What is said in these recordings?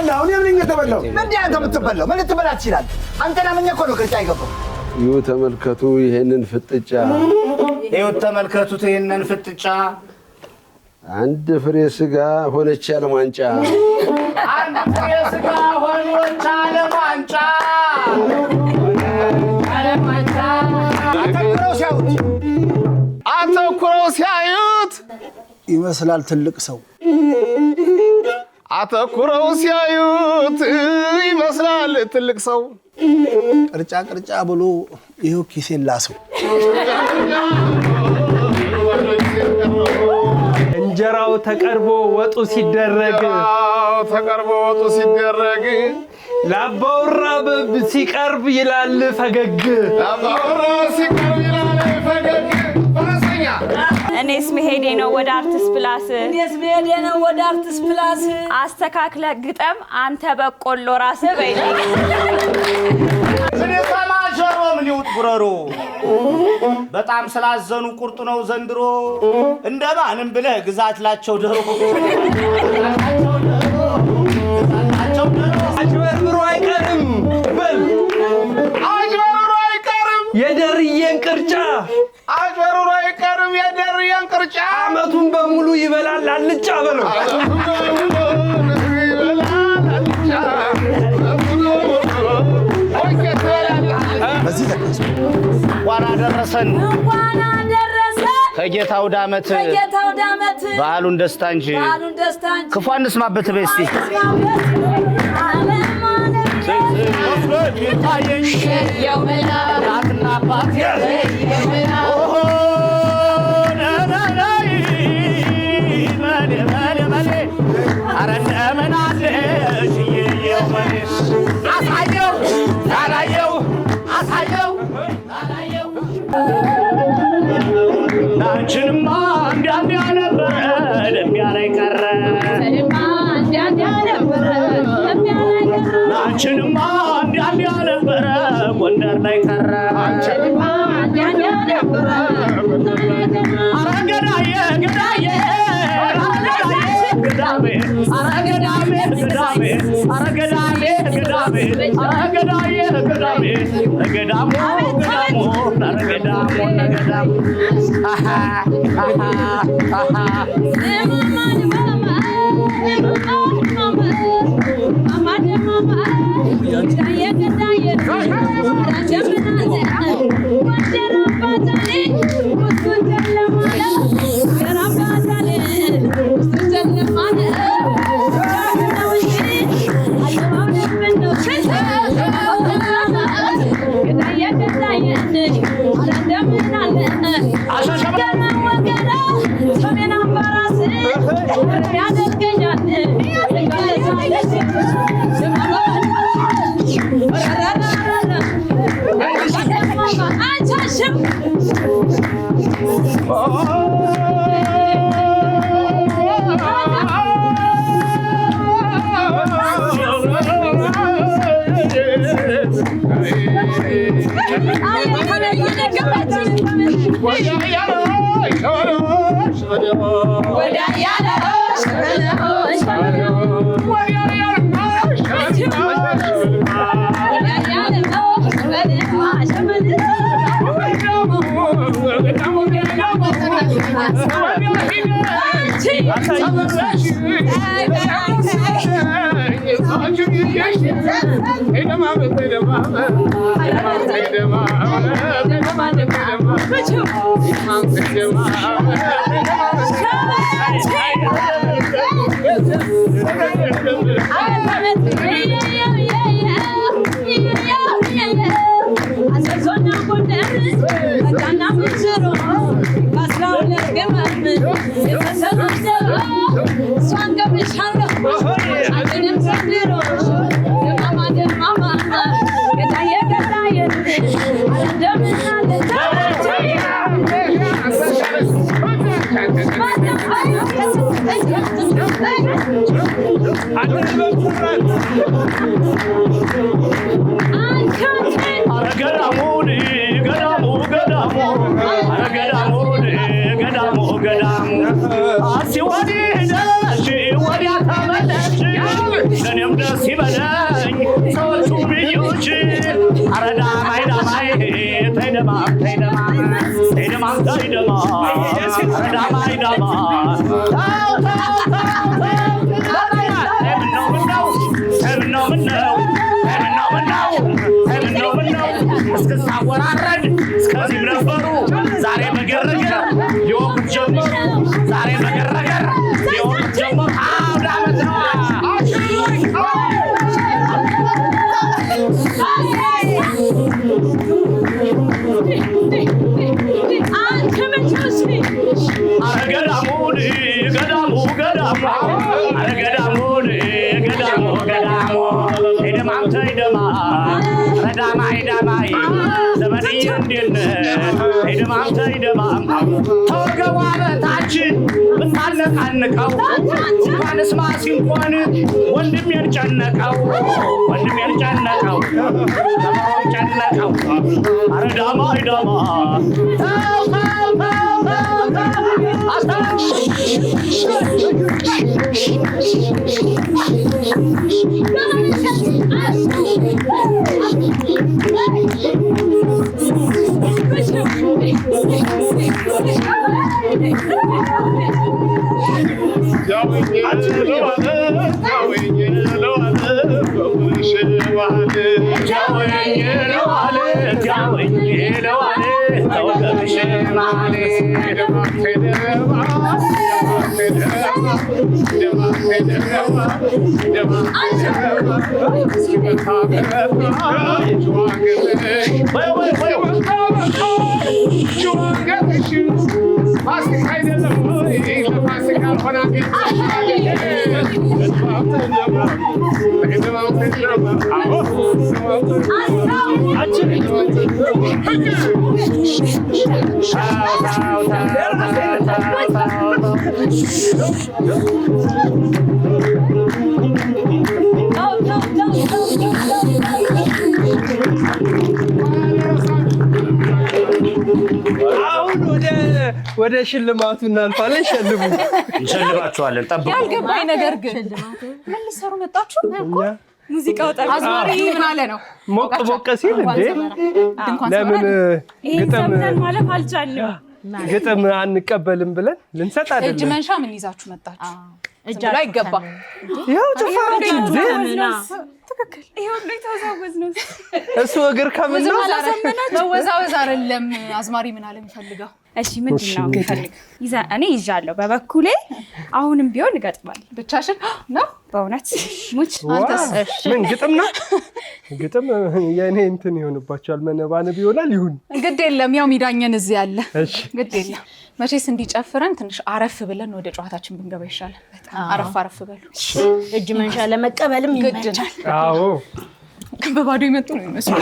የተበላው እኔ ምን የተበላው ምን አንተ የምትበላው ምን ልትበላ ትችላለህ? አንተና ምን እኮ ነው ቅርጫ አይገባው። ይኸው ተመልከቱ ይሄንን ፍጥጫ ይኸው ተመልከቱት ይሄንን ፍጥጫ አንድ ፍሬ ስጋ ሆነች ያለማንጫ አንድ ፍሬ ስጋ ሆነች ያለማንጫ አተኩረው ሲያዩት ይመስላል ትልቅ ሰው አተኩረው ሲያዩት ይመስላል ትልቅ ሰው ቅርጫ ቅርጫ ብሎ ይኸው ኪሴን ላሰው እንጀራው ተቀርቦ ወጡ ሲደረግ ላባውራ ሲቀርብ ይላል ፈገግ እኔስ መሄዴ ነው ወደ አርቲስት ፕላስ አስተካክለ ግጠም አንተ በቆሎ ራስ በይ ምን ተማጀሮ ምን ይውጥ ጉረሮ በጣም ስላዘኑ ቁርጥ ነው ዘንድሮ እንደማንም ብለህ ግዛትላቸው ደሮ አጅበርብሮ አይቀርም በል አጅበሩሮ አይቀርም የደርየን ቅርጫ አጅበሩሮ አይቀርም የደርየን ቅርጫ አመቱን በሙሉ ይበላል አልጫ በለው በዚህ ተከሱ ዋና ደረሰን ከጌታው ዳመት በዓሉን ደስታ እንጂ ክፉ አንስማበት በስቲ ናችንማ እንዲያ ነበረ ደሚያ ላይ ቀረ ናችንማ እንዲያ ነበረ ጎንደር ላይ ቀረ አረገዳዬ ገዳዬ ገዳሜ አረገዳሜ ገዳሜ አረገዳሜ ገዳሜ አረገዳዬ ገዳሜ ገዳሙ ገዳሙ አረገዳሙ ነገዳሙ አሃ አሃ አሃ ይበለኝ ሰዎቹ ልጆች ኧረ ዳማይ ዳማይ ተይደማም ተይደማም ተይደማም ተይደማም ኧረ ዳማይ ዳማይ እስክታወራረድ እስከዚህም ነበሩ ዛሬ መገረገር ሊወጉት ጀመሩ ዛሬ መገረገር ሊወጉት ጀመሩ አውደ ዓመት ነዋ አረ ገዳሙን ገዳሙ ገዳሙ አረ ገዳሙን ገዳሙ ገዳሙ ሄደማም ተይደማም ዳማይ ዳማይ ዘመድዬ እንዴት ነህ ሄደማም ተይደማም ተወገቧ በታች ብታነቃንቀው እንኳንስ ማሲንቆን ወንድሜን ጨነቀው ወንድሜን ጨነቀው ከበሮም ጨነቀው አረ ዳማይ ዳማይ ተው ተው ተው ወደ ሽልማቱ እናልፋለን። ሸልሙ እንሸልማችኋለን። ጠብቁ። ያልገባኝ ነገር ግን ምን ልትሰሩ መጣችሁ? ሙዚቃው አዝማሪ ምን አለ ነው ሞቅ ሞቅ ሲል እንዴ ለምን ግጥም ማለፍ አልቻልንም። ግጥም አንቀበልም ብለን ልንሰጥ አይደለም። እጅ መንሻ ምን ይዛችሁ መጣችሁ? እጅ ላይ ገባ ያው ጭፈራችን እንዴ ትክክል። ይሄው ነው ተወዛወዝ ነው እሱ እግር ከምን ነው መወዛወዝ አይደለም። አዝማሪ ምን አለ የሚፈልገው? እሺ ምንድነው የሚፈልግ? እኔ ይዣለሁ በበኩሌ አሁንም ቢሆን እገጥማለሁ። ብቻሽን ነው በእውነት ሙች አንተስ? ምን ግጥም ነው? ግጥም የኔ እንትን ይሆንባቸዋል። መነባነብ ይሆናል። ይሁን ግድ የለም። ያው ሚዳኘን እዚህ ያለ እሺ ግድ የለም። መቼስ እንዲጨፍረን ትንሽ አረፍ ብለን ወደ ጨዋታችን ብንገባ ይሻላል። በጣም አረፍ አረፍ በሉ። እጅ መንሻ ለመቀበልም ይመቻል። አዎ በባዶ ይመጡ ነው የሚመስለው።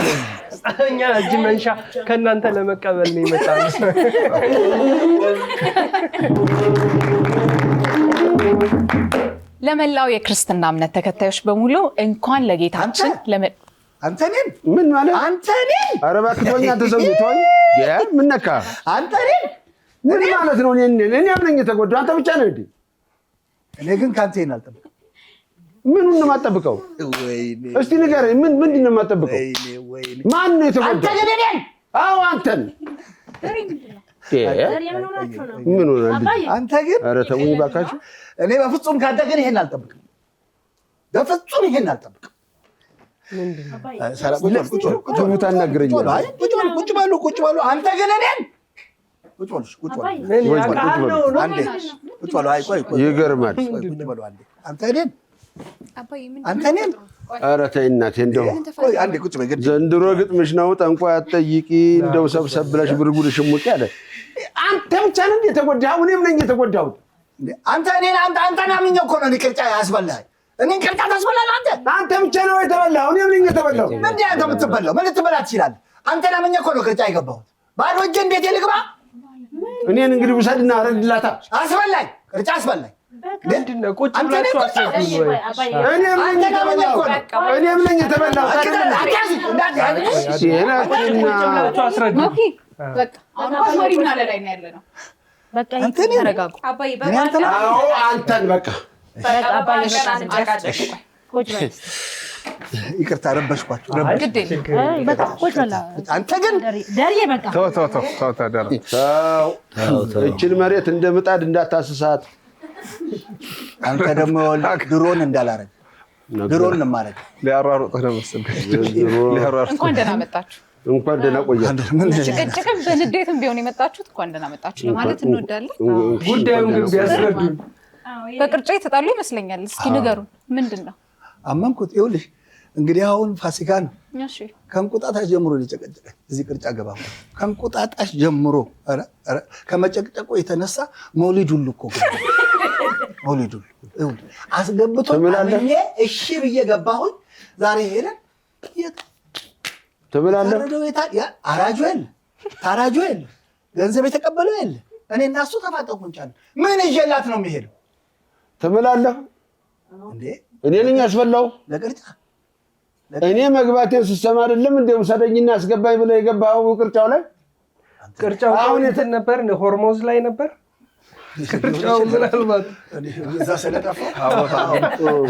እኛ እጅ መንሻ ከእናንተ ለመቀበል ነው ይመጣል። ለመላው የክርስትና እምነት ተከታዮች በሙሉ እንኳን ለጌታችን አንተ እኔን ምን ማለት አንተ እኔን ኧረ እባክህ ተወኝ አንተ ሰውዬ ተወኝ ምን ነካ አንተ እኔን ምን ማለት ነው እኔ አምነኝ የተጎዳው አንተ ብቻ ነህ እንዴ እኔ ግን ካንተ ይሄን አልጠብቅም ምኑን ነው የማጠብቀው ወይኔ እስቲ ንገረኝ ምንድን ነው የማጠብቀው ወይኔ ማን ነው የተጎዳው አንተ ግን እኔን አዎ አንተን ምን ሆነ አንተ ግን ኧረ ተውኝ እባካችሁ እኔ በፍጹም ካንተ ግን ይሄን አልጠብቅም በፍጹም ይሄን አልጠብቅም ቁጭ ታናግረኛለህ ቁጭ በሉ አንተ ግን እኔን ቁጭ በሉ አይ ቆይ ይገርማል ቁጭ በሉ አንተ እኔን አንተ እኔን ኧረ ተይ እናቴ እንደው አንዴ ቁጭ በይ ዘንድሮ ግጥምሽ ነው ጠንቋይ አትጠይቂ እንደው ሰብሰብ ብለሽ ብርጉድ ሽሙቅ ያለ አንተ ብቻ ነህ የተጎዳኸው እኔም ነኝ የተጎዳሁት አንተ እኔን አንተን አምኜው እኮ ነው እኔ ቅርጫ ያስበላኸኝ እኔን ቅርጫ ታስበላለህ አንተ ብቻ ነው የተበላኸው እኔም ነኝ የተበላሁት ምንድን አንተ የምትበላው ምን ልትበላ ትችላለህ አንተን አምኜው እኮ ነው ቅርጫ የገባሁት ባዶ እጄ እንዴት ልግባ እኔም እንግዲህ ውሰድና አረድላታ አስበላኝ ቅርጫ አስበላኝ ምንድነው ቁጭ ብላችሁ አስረዱኝ ወይ እኔም ነኝ የተበላሁት በቃ አዝማሪ ምን አለ ላይ ነው ያለነው በቃ ተረጋጉ አባዬ አዎ አንተን በቃ በቃ አባዬ ቁጭ በል ይቅርታ ረበሽኳችሁ። ግድ የለም። በቃ ቁጭ በላ አንተ ግን ደርዬ በቃ ተው ተደረ እችን መሬት እንደ ምጣድ እንዳታስሳት። አንተ ደግሞ ድሮን እንዳላረግ ድሮን ማረግ ሊያሯሩጥህ ነው መሰለኝ። እንኳን ደህና መጣችሁ። እንኳን ደህና ቆያችሁ። ጭቅጭቅም በንዴትም ቢሆን የመጣችሁት እንኳን ደህና መጣችሁ ለማለት እንወዳለን። ጉዳዩን ግን ቢያስረዱን። በቅርጫ የተጣሉ ይመስለኛል። እስኪ ንገሩን፣ ምንድን ነው? አመንኩት። ይኸውልሽ እንግዲህ አሁን ፋሲካ ነው። እሺ ከእንቁጣጣሽ ጀምሮ ሊጨቀጨቀኝ እዚህ ቅርጫ ገባ። ከእንቁጣጣሽ ጀምሮ ኧረ ከመጨቅጨቆ የተነሳ መውሊድ ሁሉ እኮ መውሊድ ሁሉ ይኸውልህ አስገብቶ አምኜ እሺ ብዬ ገባሁኝ። ዛሬ ሄደን ትብላለህ። አራጁ የለ ታራጁ የለ ገንዘብ የተቀበለው የለ። እኔ እና እሱ ተፋጠቁንቻለሁ። ምን ይዤላት ነው የሚሄደው? ትብላለህ እንዴ? እኔ ነኝ ያስበላው ለቅርጫ እኔ መግባቴን ስትሰማ አይደለም እንደ ውሰደኝና አስገባኝ ብለህ የገባኸው ቅርጫው ላይ። ቅርጫው አሁን የት ነበር? ሆርሞዝ ላይ ነበር ቅርጫው። ምናልባት እዛ ስለጠፋው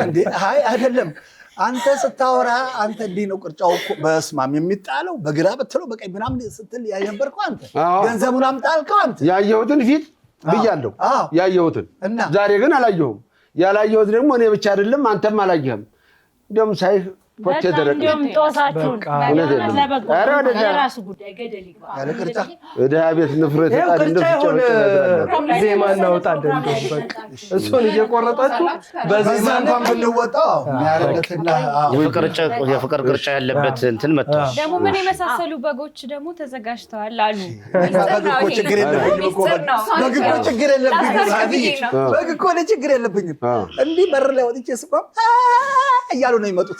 እንዴ? አይ አይደለም። አንተ ስታወራ አንተ እንዲህ ነው ቅርጫው እኮ በስማም የሚጣለው በግራ ብትለው በቀኝ ምናምን ስትል ያነበርከው አንተ። ገንዘቡን አምጣልከው አንተ። ያየሁትን ፊት ብያለሁ ያየሁትን። ዛሬ ግን አላየሁም። ያላየሁት ደግሞ እኔ ብቻ አይደለም አንተም አላየህም። እንደውም ሳይህ ፎቶ ደረቀ። እንደውም ጦሳችሁን ለራሱ ጉዳይ ገደል ይግባ። ያለ ቅርጫ ወደ ቤት ንፍረት ተጣድ እንደው ዜማ እናወጣለን። በቃ እሱን እየቆረጣችሁ በዜማ እንኳን ብንወጣው የሚያረጋትና የፍቅር ቅርጫ ያለበት እንትን መጥቷል። ደግሞ ምን የመሳሰሉ በጎች ደግሞ ተዘጋጅተዋል አሉ። በግ እኮ ችግር የለብኝም እኮ በግ እኮ ችግር የለብኝም። በግ እኮ ችግር የለብኝም። እንዲህ በር ላይ ወጥቼ ስቆም እያሉ ነው የሚመጡት።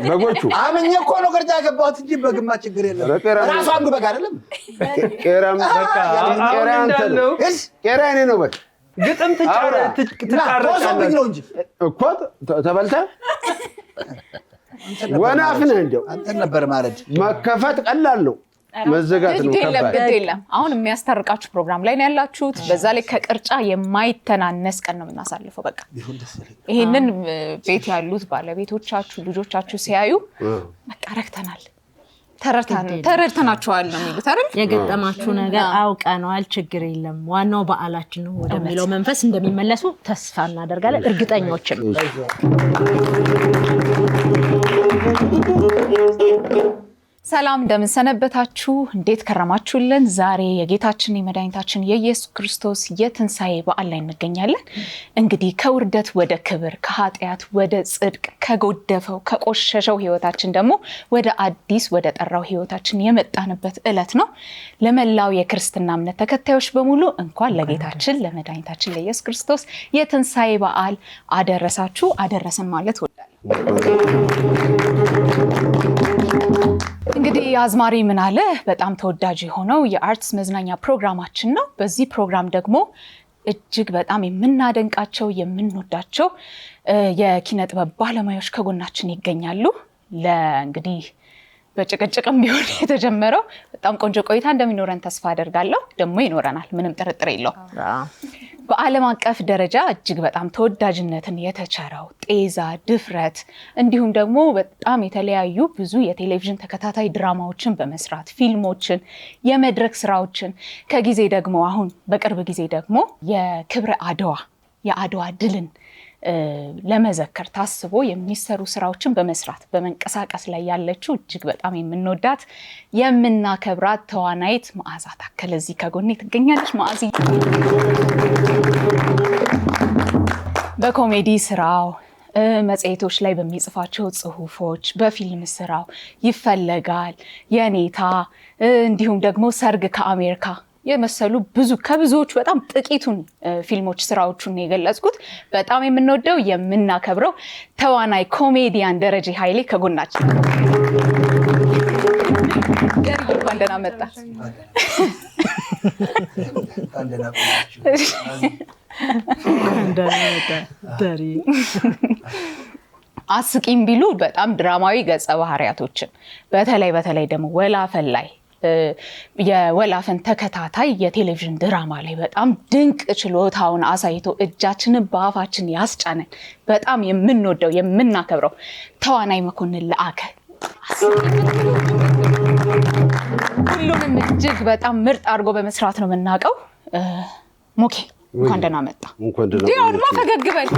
በጎቹ አመኘ እኮ ነው ቅርጫ ገባሁት እንጂ በግማ ችግር የለም። ራሱ አንዱ በግ አይደለም። ቄራም በቃ ቄራ አንተ ነው። ቄራ እኔ ነው። በቃ ግጥም ትጫረቃለህ ነው እንጂ እኮ ተበልተህ ወናፍ ነህ። እንደው አንተ ነበር ማለት መከፈት ቀላል ነው፣ መዘጋት ነው ከባድ። ግድ የለም። አሁን የሚያስታርቃችሁ ፕሮግራም ላይ ነው ያላችሁት። በዛ ላይ ከቅርጫ የማይተናነስ ቀን ነው የምናሳልፈው። በቃ ይሄንን ቤት ያሉት ባለቤቶቻችሁ ልጆቻችሁ ሲያዩ በቃ ረክተናል፣ ተረድተናችኋል ነው የሚሉት አይደል? የገጠማችሁ ነገር አውቀነዋል፣ ችግር የለም፣ ዋናው በዓላችን ነው ወደሚለው መንፈስ እንደሚመለሱ ተስፋ እናደርጋለን። እርግጠኞችም ሰላም እንደምን ሰነበታችሁ? እንዴት ከረማችሁልን? ዛሬ የጌታችን የመድኃኒታችን የኢየሱስ ክርስቶስ የትንሣኤ በዓል ላይ እንገኛለን። እንግዲህ ከውርደት ወደ ክብር፣ ከኃጢአት ወደ ጽድቅ፣ ከጎደፈው ከቆሸሸው ህይወታችን ደግሞ ወደ አዲስ ወደ ጠራው ህይወታችን የመጣንበት ዕለት ነው። ለመላው የክርስትና እምነት ተከታዮች በሙሉ እንኳን ለጌታችን ለመድኃኒታችን ለኢየሱስ ክርስቶስ የትንሣኤ በዓል አደረሳችሁ አደረሰን ማለት ወዳለሁ። እንግዲህ አዝማሪ ምን አለ በጣም ተወዳጅ የሆነው የአርትስ መዝናኛ ፕሮግራማችን ነው። በዚህ ፕሮግራም ደግሞ እጅግ በጣም የምናደንቃቸው የምንወዳቸው የኪነ ጥበብ ባለሙያዎች ከጎናችን ይገኛሉ። ለእንግዲህ በጭቅጭቅም ቢሆን የተጀመረው በጣም ቆንጆ ቆይታ እንደሚኖረን ተስፋ አደርጋለሁ። ደግሞ ይኖረናል፣ ምንም ጥርጥር የለው። በዓለም አቀፍ ደረጃ እጅግ በጣም ተወዳጅነትን የተቸረው ጤዛ፣ ድፍረት እንዲሁም ደግሞ በጣም የተለያዩ ብዙ የቴሌቪዥን ተከታታይ ድራማዎችን በመስራት ፊልሞችን፣ የመድረክ ስራዎችን ከጊዜ ደግሞ አሁን በቅርብ ጊዜ ደግሞ የክብረ አድዋ የአድዋ ድልን ለመዘከር ታስቦ የሚሰሩ ስራዎችን በመስራት በመንቀሳቀስ ላይ ያለችው እጅግ በጣም የምንወዳት የምናከብራት ተዋናይት መዓዛ ታከለ እዚህ ከጎኔ ትገኛለች። መዓዚ በኮሜዲ ስራው፣ መጽሔቶች ላይ በሚጽፋቸው ጽሁፎች፣ በፊልም ስራው ይፈለጋል፣ የኔታ እንዲሁም ደግሞ ሰርግ ከአሜሪካ የመሰሉ ብዙ ከብዙዎች በጣም ጥቂቱን ፊልሞች ስራዎቹን የገለጽኩት በጣም የምንወደው የምናከብረው ተዋናይ ኮሜዲያን ደረጀ ኃይሌ ከጎናችን ደርዬ እንኳን ደህና መጣ። አስቂኝ ቢሉ በጣም ድራማዊ ገጸ ባህሪያቶችን በተለይ ደግሞ ወላፈን ላይ የወላፈን ተከታታይ የቴሌቪዥን ድራማ ላይ በጣም ድንቅ ችሎታውን አሳይቶ እጃችንን በአፋችን ያስጫነን በጣም የምንወደው የምናከብረው ተዋናይ መኮንን ለአከ ሁሉንም እጅግ በጣም ምርጥ አድርጎ በመስራት ነው የምናውቀው። ሞኬ እንኳን ደህና መጣ። ዲያውንማ ፈገግ በል።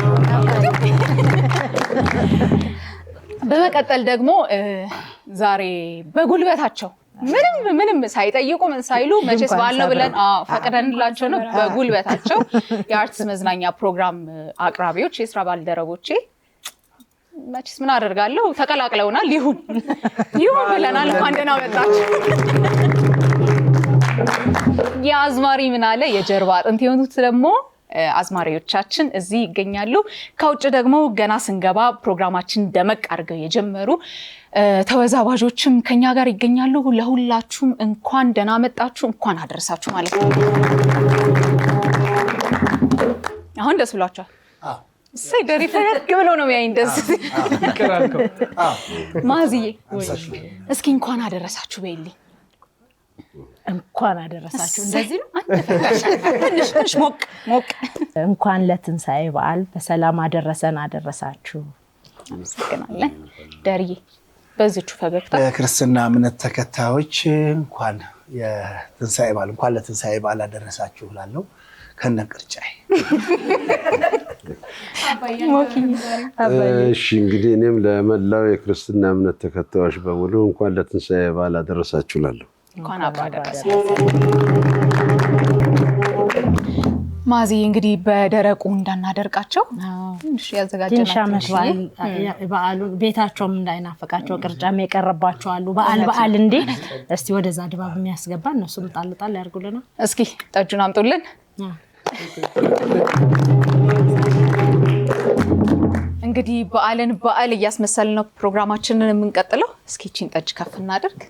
በመቀጠል ደግሞ ዛሬ በጉልበታቸው ምንም ሳይጠይቁ ምን ሳይሉ መቼስ በዓል ነው ብለን ፈቅደንላቸው ነው በጉልበታቸው የአርትስ መዝናኛ ፕሮግራም አቅራቢዎች የስራ ባልደረቦቼ መቼስ ምን አደርጋለሁ ተቀላቅለውናል። ይሁን ብለናል። እንኳን ደህና መጣችሁ። የአዝማሪ ምን አለ የጀርባ አጥንት የሆኑት ደግሞ አዝማሪዎቻችን እዚህ ይገኛሉ። ከውጭ ደግሞ ገና ስንገባ ፕሮግራማችን ደመቅ አድርገው የጀመሩ ተወዛዋዦችም ከኛ ጋር ይገኛሉ። ለሁላችሁም እንኳን ደህና መጣችሁ፣ እንኳን አደረሳችሁ ማለት ነው። አሁን ደስ ብሏችኋል? እሰይ ደሪ ፈገግ ብሎ ነው የሚያይኝ። ደስ ማዝዬ እስኪ እንኳን አደረሳችሁ በይልኝ። እንኳን አደረሳችሁ። እንደዚህ ነው ትንሽ ሞቅ እንኳን ለትንሳኤ በዓል በሰላም አደረሳችሁ። አመሰግናለን። ደርዬ በዚቹ ፈገግታ ክርስትና እምነት ተከታዮች እንኳን ለትንሳኤ በዓል አደረሳችሁ እላለሁ ከነቅርጫይ። እሺ እንግዲህ እኔም ለመላው የክርስትና እምነት ተከታዮች በሙሉ እንኳን ለትንሳኤ በዓል አደረሳችሁ እላለሁ። እንኳን አብሮ አደረሰ። ማዚ እንግዲህ በደረቁ እንዳናደርቃቸው ትንሽ ያዘጋጀናቸው በዓሉን ቤታቸውም እንዳይናፈቃቸው ቅርጫም የቀረባቸው አሉ። በዓል እንዴ እስቲ ወደዛ ድባብ የሚያስገባ እነሱም ጣልጣል ያርጉልና እስኪ ጠጁን አምጡልን። እንግዲህ በዓል እያስመሰልን ነው ፕሮግራማችንን የምንቀጥለው። እስኪ እቺን ጠጅ ከፍ እናድርግ።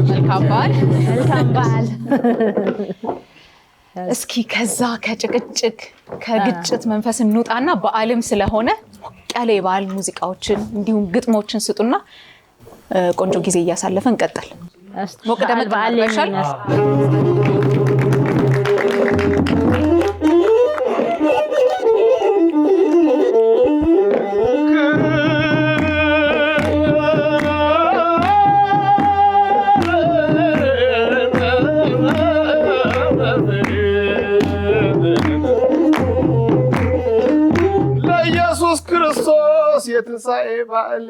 መልካም በዓል። እስኪ ከዛ ከጭቅጭቅ ከግጭት መንፈስ እንውጣና በዓልም ስለሆነ ሞቅ ያለ የበዓል ሙዚቃዎችን እንዲሁም ግጥሞችን ስጡና ቆንጆ ጊዜ እያሳለፈን እንቀጥል። ሞቅ ደመቅ በዓል ይሻል። የትንሳኤ በዓል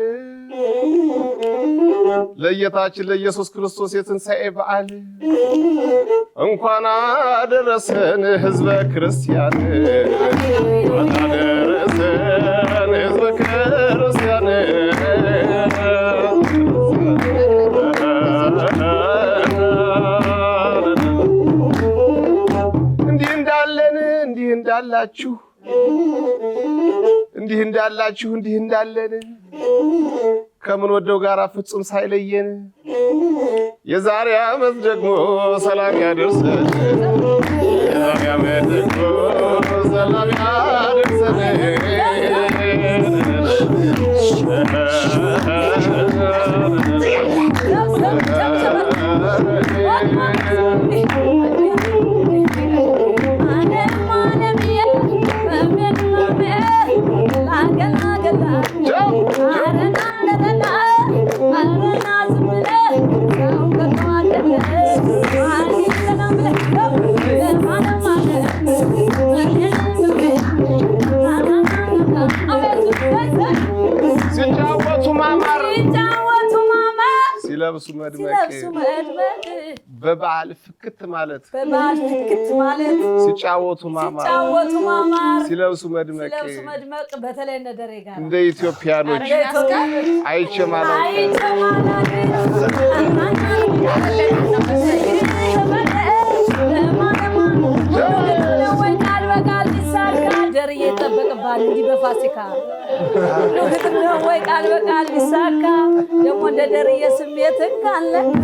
ለየታችን ለኢየሱስ ክርስቶስ የትንሳኤ በዓል እንኳን አደረሰን ህዝበ ክርስቲያን፣ እንኳን አደረሰን ህዝበ ክርስቲያን። እንዲህ እንዳላችሁ እንዲህ እንዳለን ከምን ወደው ጋር ፍጹም ሳይለየን የዛሬ ዓመት ደግሞ ሰላም ያደርሰን። የዛሬ ዓመት ደግሞ ሰላም ያደርሰን። ሲለብሱ መድመቅ በበዓል ፍክት ማለት ሲጫወቱ ማማር ሲለብሱ መድመቅ በተለይ እንደ ደሬ ጋር እንደ ኢትዮጵያኖች አይቸማላ ደርዬ ይጠበቅባል እንዲህ በፋሲካ ነው ወይ ቃል በቃል ሊሳካ ደግሞ እንደ ደርዬ ስሜት ካለካ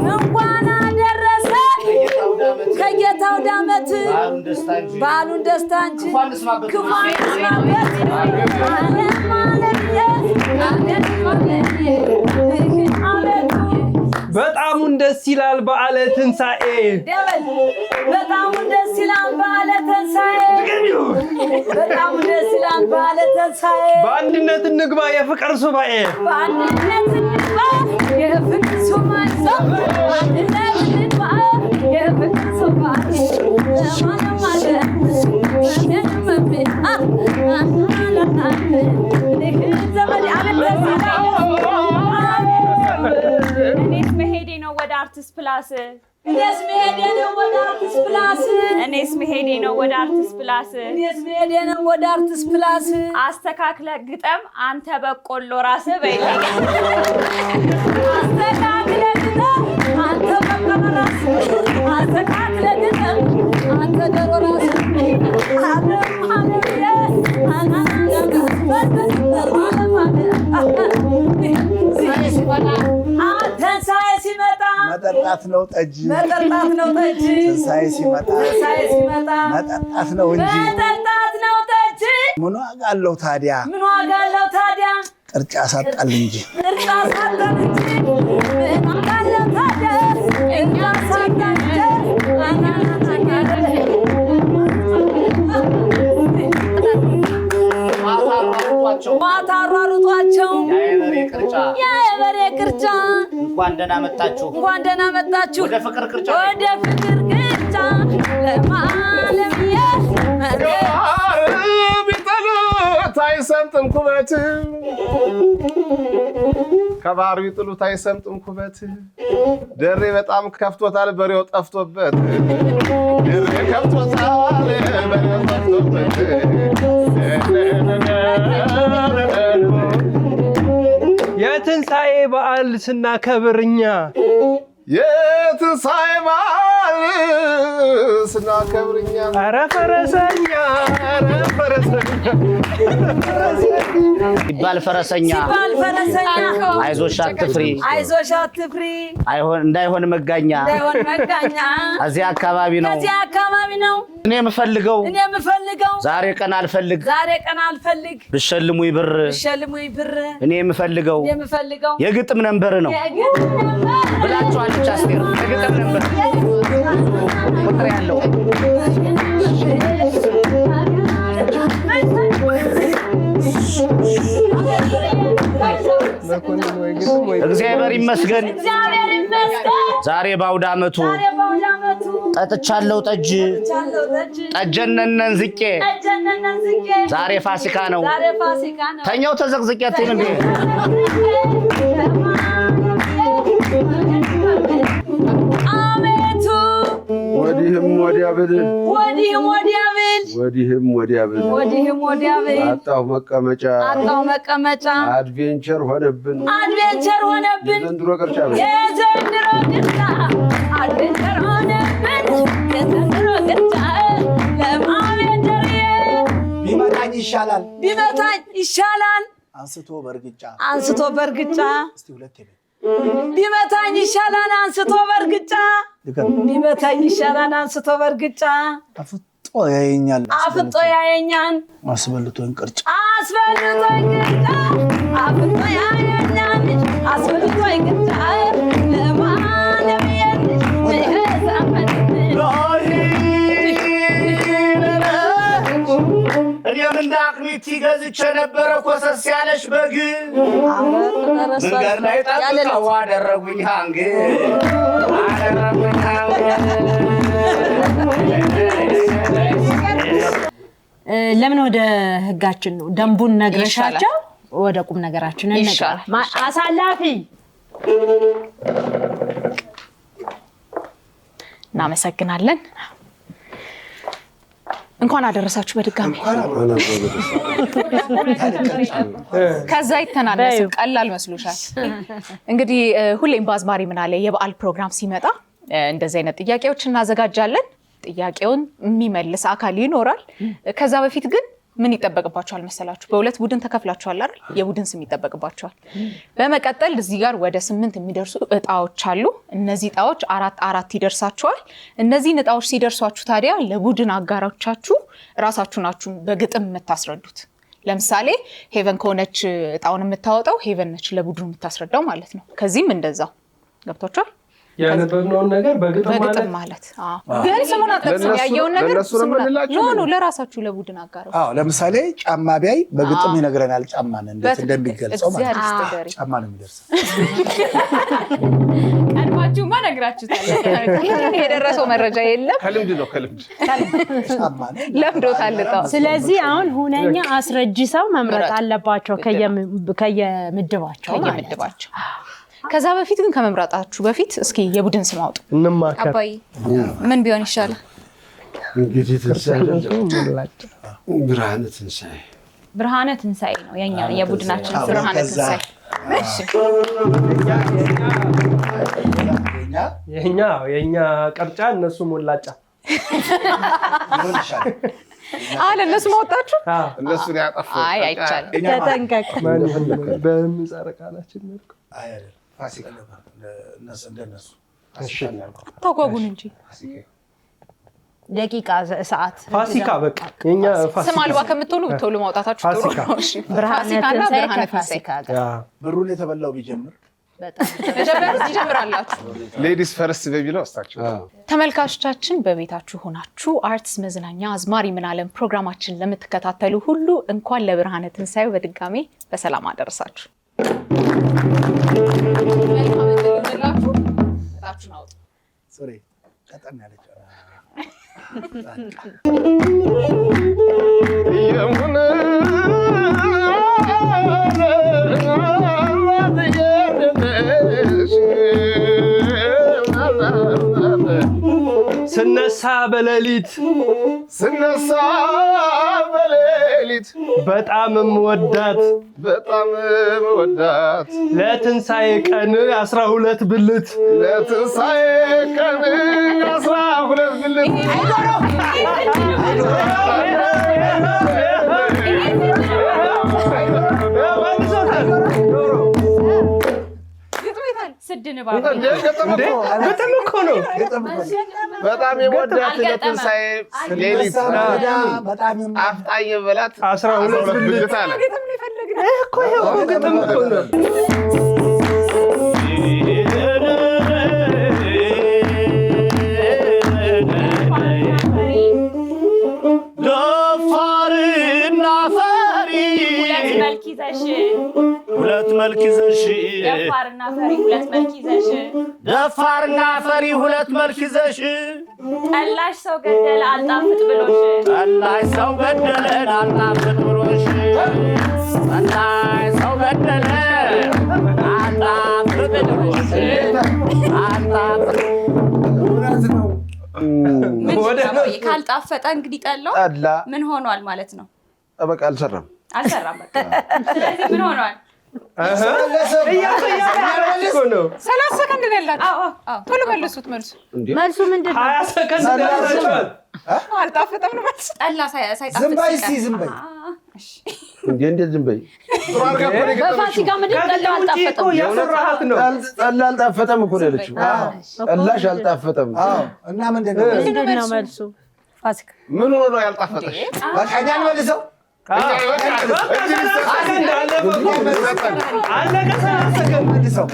እንኳን አደረሰ በዓሉን ደስታ እንጂ እንኳን እንስማበት በጣሙን ደስ ይላል በዓለ ትንሣኤ በጣሙን ደስ ይላል በዓለ ትንሣኤ በጣሙን ደስ ይላል በዓለ ትንሣኤ በአንድነት እንግባ የፍቅር ሱባኤ በአንድነት እንግባ የፍቅር ሱባኤ በአንድነት እንግባ የፍቅር ሱባኤ እኔስ መሄዴ ነው ወደ አርቲስት ፕላስ እኔስ መሄዴ ነው ወደ አርቲስት ፕላስ እኔስ መሄዴ ነው ወደ አርቲስት ፕላስ እኔስ መሄዴ ነው ወደ አርቲስት ፕላስ አስተካክለ ግጠም አንተ በቆሎ ራስህ በይልኝ አስተካክለ ግጠም አንተ በቆሎ ራስህ አስተካክለ ግጠም አንተ ዶሮ ራስህ ትንሣኤ ሲመጣ መጠጣት ነው ጠጅ መጠጣት ነው ጠጅ ትንሣኤ ሲመጣ መጠጣት ነው እንጂ መጠጣት ነው ጠጅ ምን ዋጋ አለው ታዲያ ምን ዋጋ አለው ታዲያ ቅርጫ ሳጣል እንጂ ቅርጫ ሳጣል እንጂ ምን ዋጋ አለው ታዲያ እኛ ሳጣል ማታ አሯሩጧቸው የበሬ ቅርጫ እንኳን ደህና መጣችሁ እንኳን ደህና መጣችሁ ወደ ፍቅር ቅርጫ ወደ ፍቅር ቅርጫ ለማለምዬ ቢጥሉት አይሰምጥም ኩበት ከባህር ቢጥሉት አይሰምጥም ኩበት ደሬ በጣም ከፍቶታል በሬው ጠፍቶበት ደሬ ከፍቶታል በሬው ጠፍቶበት የትንሣኤ በዓል ስናከብርኛ የትንሣኤ በዓል ስናከብርኛ ኧረ ፈረሰኛ ኧረ ፈረሰኛ ሲባል ፈረሰኛ አይዞሽ አትፍሪ አይዞሽ አትፍሪ እንዳይሆን መጋኛ እዚህ አካባቢ ነው እኔ የምፈልገው ዛሬ ቀን አልፈልግ ብሸልሙኝ ብር እኔ የምፈልገው የግጥም ነንበር ነው ብላችኋል ብቻ አስቴር የግጥም ነንበር ቁጥር ያለው እግዚአብሔር ይመስገን ዛሬ ባውደ ዓመቱ ጠጥቻለሁ ጠጅ ጠጀነነን ዝቄ ዛሬ ፋሲካ ነው ተኛው ተዘቅዝቄ አትይም እንዴ አቤቱ ወዲህም ወዲያ ብል ወዲህም ወዲያ ብል ወዲህም ወዲያ ብል ወዲህም ወዲያ ብል አጣው መቀመጫ አድቬንቸር ሆነብን የዘንድሮ ቅርጫ ብል የዘንድሮ ቅርጫ አድቬንቸር ሆነብን የዘንድሮ ቅርጫ ለማቤደር ቢመታኝ ይሻላል አንስቶ በርግጫ እስቲ ሁለቴ ቢመታኝ ይሻላል አንስቶ በርግጫ ቢመታኝ ይሻላል አንስቶ በርግጫ አፍጦ ያየኛል አስበልቶኝ ቅርጫ አፍጦ ያየኛል አስበልቶኝ ቅርጫ ለማለም የልጅ እኔም እንደ አክሊቲ ገዝቼ ነበረ ኮሰስ ያለሽ በግ መንገድ ላይ ጠብቀው አደረጉኝ ሃንግ ለምን ወደ ህጋችን ነው ደንቡን ነግረሻቸው ወደ ቁም ነገራችን እንነጋገር አሳላፊ እናመሰግናለን እንኳን አደረሳችሁ በድጋሚ ከዛ ይተናነስ ቀላል መስሎሻል እንግዲህ ሁሌም ባዝማሪ ምን አለ የበዓል ፕሮግራም ሲመጣ እንደዚህ አይነት ጥያቄዎች እናዘጋጃለን ጥያቄውን የሚመልስ አካል ይኖራል ከዛ በፊት ግን ምን ይጠበቅባቸዋል መሰላችሁ? በሁለት ቡድን ተከፍላችኋል አይደል? የቡድን ስም ይጠበቅባቸዋል። በመቀጠል እዚህ ጋር ወደ 8 የሚደርሱ እጣዎች አሉ። እነዚህ እጣዎች አራት ይደርሳቸዋል። እነዚህ እጣዎች ሲደርሷችሁ ታዲያ ለቡድን አጋሮቻችሁ ራሳችሁ ናችሁ በግጥም የምታስረዱት። ለምሳሌ ሄቨን ከሆነች እጣውን የምታወጣው ሄቨን ነች ለቡድኑ የምታስረዳው ማለት ነው። ከዚህም እንደዛው ገብቷችኋል? ያነበብነውን ነገር በግጥም ማለት ግን ስሙን አትጠቅሱም። ያየውን ነገር ነው ለራሳችሁ ለቡድን አጋሩ። ለምሳሌ ጫማ ቢያይ በግጥም ይነግረናል ጫማን እንዴት እንደሚገልጸው ማለት ነው። ጫማ ነው የሚደርሰው። ቀድማችሁማ ነግራችሁታል። የደረሰው መረጃ የለም። ከልምድ ነው ለምዶታል። ስለዚህ አሁን ሁነኛ አስረጅ ሰው መምረጥ አለባቸው ከየምድባቸው። ከዛ በፊት ግን ከመምረጣችሁ በፊት እስኪ የቡድን ስም አውጡ። እንማከር። አባይ ምን ቢሆን ይሻላል? እንግዲህ ብርሃነ ትንሣኤ ነው የኛ የቡድናችን ብርሃነ ትንሣኤ። እሺ የኛ ቅርጫ እነሱ ሞላጫ እነሱ ማውጣችሁ እነሱ ያጠፉ። አይቻልም። ተጠንቀቅ። በምጻረ ቃላችን መልኩ ፋሲካ ነበር እንደነሱ ታጓጉን እንጂ ደቂቃ ሰዓት ፋሲካ በቃ የኛ ፋሲካ ስም አልባ ከምትሆኑ ብትውሉ ማውጣታችሁ ጥሩ ነው። እሺ ብርሃነ ፋሲካ ብሩን የተበላው ቢጀምር በጣም ጀምራላችሁ። ሌዲስ ፈርስት በሚለው አስታችሁ። ተመልካቾቻችን በቤታችሁ ሆናችሁ አርትስ መዝናኛ አዝማሪ ምን ዓለም ፕሮግራማችን ለምትከታተሉ ሁሉ እንኳን ለብርሃነ ትንሣኤው በድጋሚ በሰላም አደረሳችሁ። ሶሪ ቀጠን ያለች ስነሳ በሌሊት በጣምም ወዳት ለትንሣኤ ቀን 12 ብልት በጣም እኮ ነው በጣም የወዳት ለትንሣኤ ሌሊት አፍጣኝ በላት 12 ብልት አለ እኮ ይሄው ግጥም እኮ ነው። ደፋርና ፈሪ ሁለት መልክ ይዘሽ ደፋርና ፈሪ ሁለት መልክ ይዘሽ ደፋርና ፈሪ ሁለት መልክ ይዘሽ ጠላሽ ሰው ገደለ አልጣፍጥ ብሎሽ ጠላሽ ሰው ገደለ አልጣፍጥ ብሎሽ ጠላሽ ሰው ገደለ አልጣፍጥ ብሎሽ አልጣፍጥ ካልጣፈጠ እንግዲህ ጠላው ምን ሆኗል ማለት ነው? በቃ አልሰራም በቃ ስለዚህ ምን ሆኗል? 30 ሰከንድ ነው ያላችሁ። ቶሎ መልሱት። መልሱ ምንድነው? 20 ሰከንድ ያላችኋል። አልጣፈጠም ነው መልሱ። ጠላ ሳይጣፍጥ ዝም በይ እስኪ ዝም በይ። እንዴ ዝም በይ። በፋሲካ ምድር ጠላ አልጣፈጠም። ያሰራሃት ነው። ጠላ አልጣፈጠም እኮ ነው ያለችው። ጠላሽ አልጣፈጠም። እና ምንድነው መልሱ? ፋሲካ ምን ሆኖ ነው ያልጣፈጠሽ? በቃ እኛን መልሰው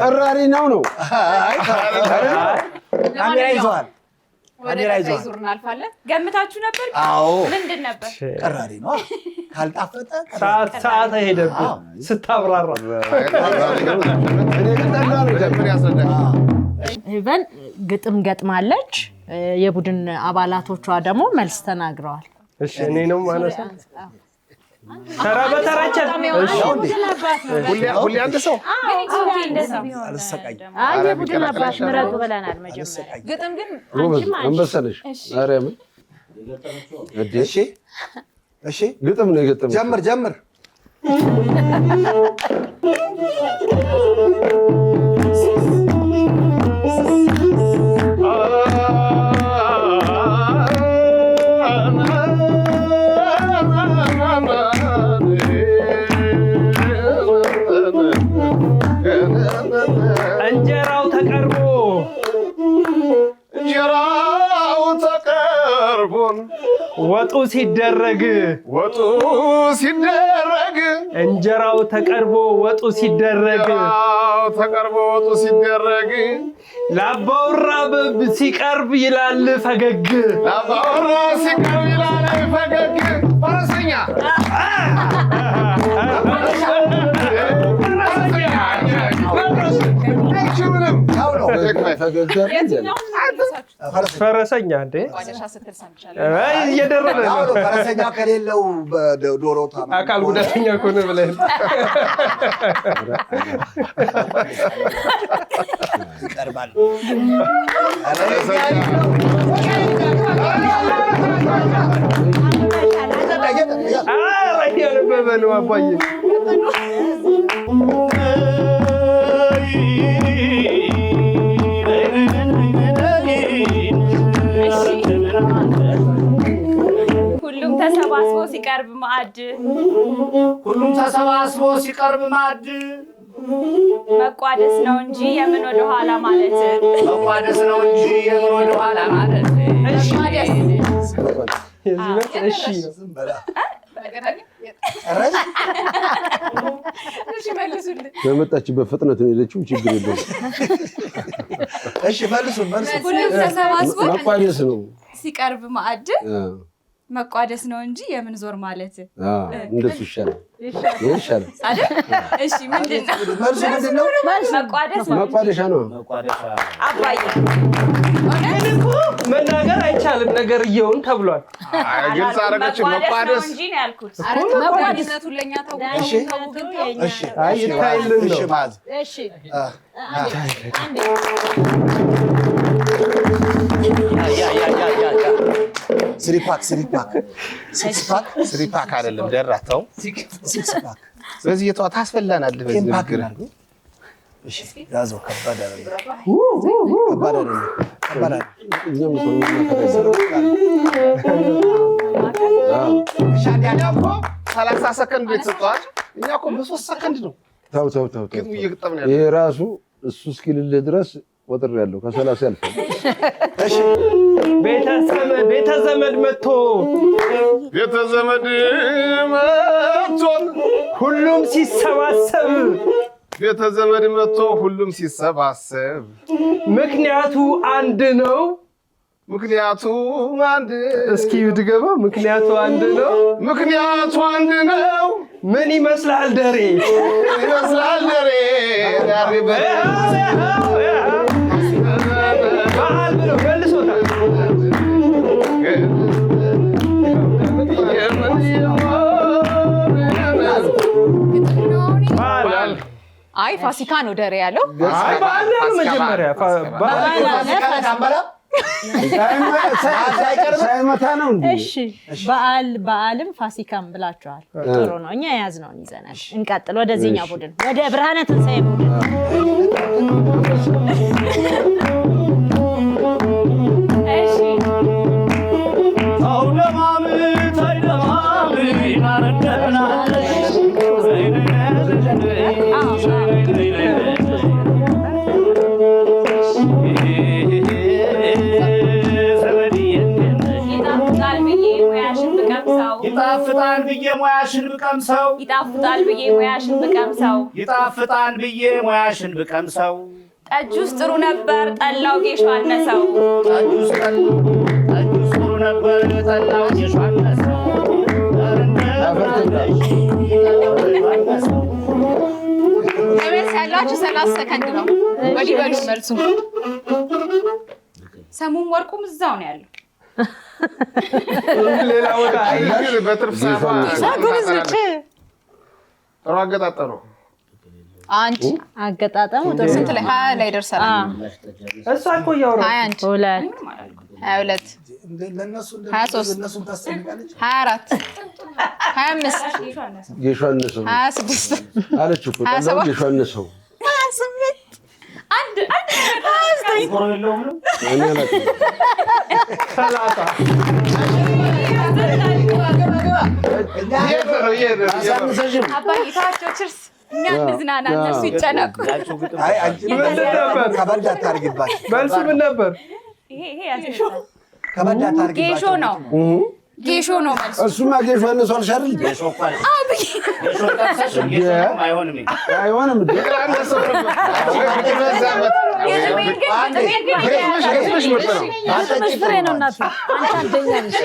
ቀራሪ ነው ካሜራ ይዘዋል። ዙር እናልፋለን። ገምታችሁ ነበር? ምንድን ነበር? ቀራሪ ነው። ካልጣፈጠ ሰዓት ሄደብህ ስታብራራ። ኢቨን ግጥም ገጥማለች። የቡድን አባላቶቿ ደግሞ መልስ ተናግረዋል። እሺ እኔ ነው ማለት ነው። ተራ በተራችን ሁሌ አንድ ሰው የቡድን አባት ምረጡ ብለናል። መጀመሪያ ግጥም ግን አንበሳለሽ ማርያምን እሺ ግጥም ነው የገጠመው። ጀምር ሲደረግ እንጀራው ተቀርቦ ወጡ ሲደረግ ለአባወራ ሲቀርብ ይላል ፈገግ ፈረሰኛ ፈረሰኛ እንዴ እየደረረ ነው። ፈረሰኛ ከሌለው ዶሮ አካል ጉዳተኛ ከሆነ ብለህ ይቀርባል። ያነበበ ነው አባዬ። ሁሉም ተሰባስቦ ሲቀርብ ማዕድ መቋደስ ነው እንጂ የምን ወደ ኋላ ማለት እሺ በመጣችበት ፍጥነት ነው የሄደችው። ችግር የለውም። እሺ መልሱን ሁሉም ተሰባስቦ መቋደስ ነው ሲቀርብ ማዕድ መቋደስ ነው እንጂ የምን ዞር ማለት እንደሱ ይሻላል አይደል? እሺ ምንድነው መልሱ? ምንድነው መቋደሻ ነው። አባዬ መናገር አይቻልም ነገርየውን ተብሏል። ግልጽ አደረገችው። መቋደስ እንጂ ነው ያልኩት። መቋደስነቱን ለኛ ተው። እሺ አይ ይታይልን ነው። እሺ ስሪፓክ አይደለም ደራተው ስለዚህ የተዋ ታስፈላናለህ። በዚህ ንግግር እሺ ያዘው። ከባድ አይደለም። 30 ሰከንድ የተሰጠዋል። እኛ እኮ በ3 ሰከንድ ነው። ተው ይሄ ራሱ እሱ እስኪልልህ ድረስ ወጥር ያለው ከ30 ያልፋል። እሺ ቤተ ዘመድ መጥቶ ሁሉም ሲሰባሰብ ምክንያቱ አንድ ነው። እስኪ ድገማ። ምክንያቱ አንድ ነው። ምን ይመስላል ደሬ በዓል ብለው መልሶታል። አይ ፋሲካ ነው ደሬ ያለው። አይ በዓል ነው መጀመሪያ ሳይመታ ነው እንዴ? እሺ በዓልም ፋሲካም ብላችኋል። ጥሩ ነው። እኛ የያዝነውን ይዘናል። እንቀጥል። ወደዚህኛው ቡድን ወደ ብርሃነ ትንሣኤ ቡድን ይጣፍጣል ብዬ ሙያሽን ብቀምሰው ጠጁስ ጥሩ ነበር ጠላው ጌሾ አነሰው። ያላችሁ 30 ሰከንድ ነው። ወዲህ በሉ መልሱ። ሰሙን ወርቁም እዛው ነው ያለው። ሌላ ወጣ በትርፍ ሰዓት ጥሩ አገጣጠሩ አንቺ አገጣጠሙ ስንት ላይ 20 ላይ ደርሰናል። እሷ እኮ እያወራች 21 22 23 24 25 ጌሾ አነሰው 26 አለች እኮ ጠላው ጌሾ አነሰው 28 አንድ እኛ እንዝናና እነሱ ይጨነቁ። ከበድ አታርጊባቸው። መልሱ ምን ነበር? ይሄ ጌሾ ነው። ጌሾ ነው መልሱ። እሱማ ጌሾ ያነሷል ሻርል ጌሾ እኮ አለ። ጌሾ ጠብሰሽ ጌሾ አይሆንም። አይሆንም እንዴ? ፍሬ ነው እናት አንቺ አንደኛ ነሽ።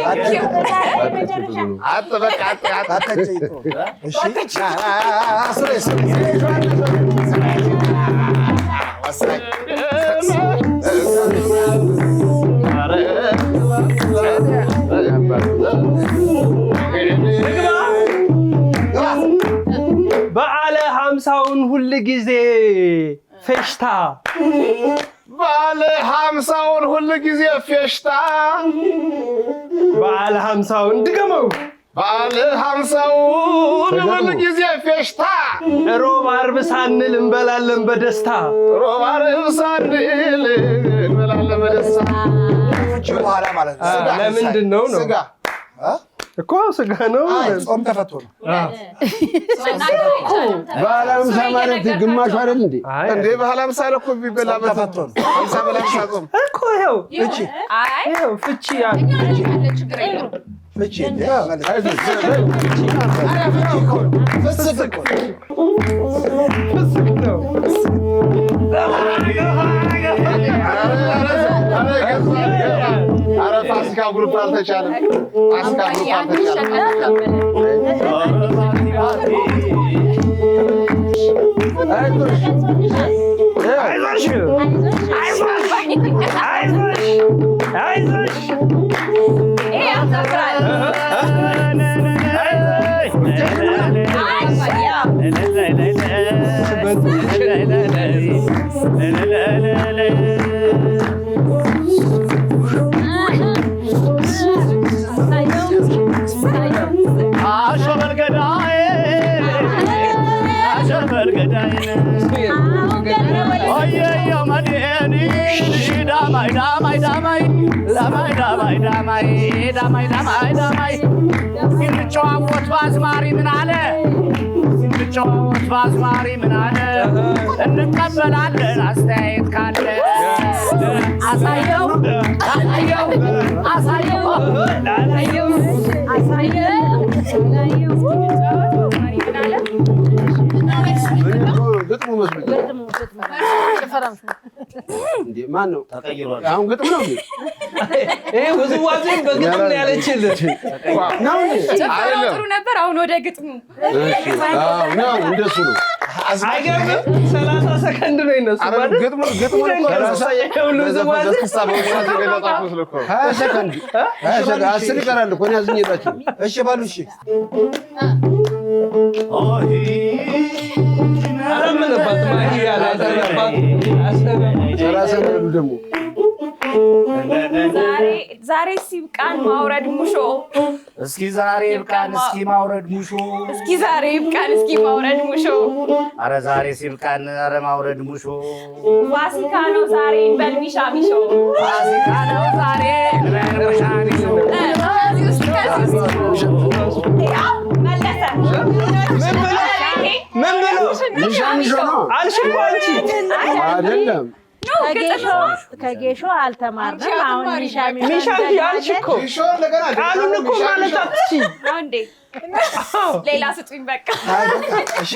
በዓለ ሀምሳውን ሁል ጊዜ ፌሽታ ባለ 50ውን ሁሉ ጊዜ ፌሽታ በዓለ ሀምሳውን ድገመው ባለ 50ውን ሁሉ ጊዜ ፌሽታ ሮብ ዓርብ ሳንል እንበላለን በደስታ ሮብ ዓርብ ሳንል እንበላለን በደስታ በኋላ ማለት ነው። ለምንድን ነው ስጋ እኮ ስጋ ነው። ጾም ተፈቶ ነው። በዓለ ሃምሳ ማለት ግማሹ አይደል እንዴ? እንዴ በዓለ 50 እኮ ቢበላበት ተፈቶ ነው። 50 በላ 50 ጾም እኮ ይኸው ፍቺ ይኸው ፍቺ ችግር የለውም። ፍቺ ፍስክ ነው። ኧረ ፋሲካ ግሩፕ አልተቻለም። ፋሲካ ግሩፕ አልተቻለም። አይዞሽ አይዞሽ ስንጫወት በአዝማሪ ምን አለ ስንጫወት በአዝማሪ ምን አለ እንቀበላለን አስተያየት ካለ አሳየው አሳየው አሳየው አሳየው አሳየው ግጥሙ መስሎኝ እንዴ ማን ነው ተቀይሯል። አሁን ግጥም ነው እንዴ? ይሄ ውዝዋዜን በግጥም ነው ያለችልህ ነው እንዴ? ጭፈራው ጥሩ ነበር። አሁን ወደ ግጥሙ አዎ ነው እንደሱ ነው። አይገርምም? 30 ሰከንድ ነው የነሱ ኧረ ማለት ግጥሙ ሁሉ ውዝዋዜ በስሳ በውሻት የገለጣኩት ልኮ 20 ሰከንድ 10 ይቀራል እኮ ነው ያዝኝላችሁ። እሺ በሉ እሺ አረምንባት ማሂ ያላደረባት 30 ነው ደግሞ ዛሬ ሲብቃን ማውረድ ሙሾ እስኪ ዛሬ ይብቃን እስኪ ማውረድ ሙሾ እስኪ ዛሬ ይብቃን እስኪ ማውረድ ሙሾ አረ ዛሬ ሲብቃን አረ ማውረድ ሙሾ ፋሲካ ነው ዛሬ በልሚሻ ሚሾ ፋሲካ ነው ዛሬ በልሚሻ ሚሾ መለሰ ምን ብሎ ሚሻሚሾ ነው አልሽ እኮ አንቺ አይደለም ከጌሾ አልተማርንም። አሁን ሚሻሚ አልሽ እኮ ቃሉን እኮ ማለት አትችይም እንዴ? ሌላ ስጡኝ በቃ። እሺ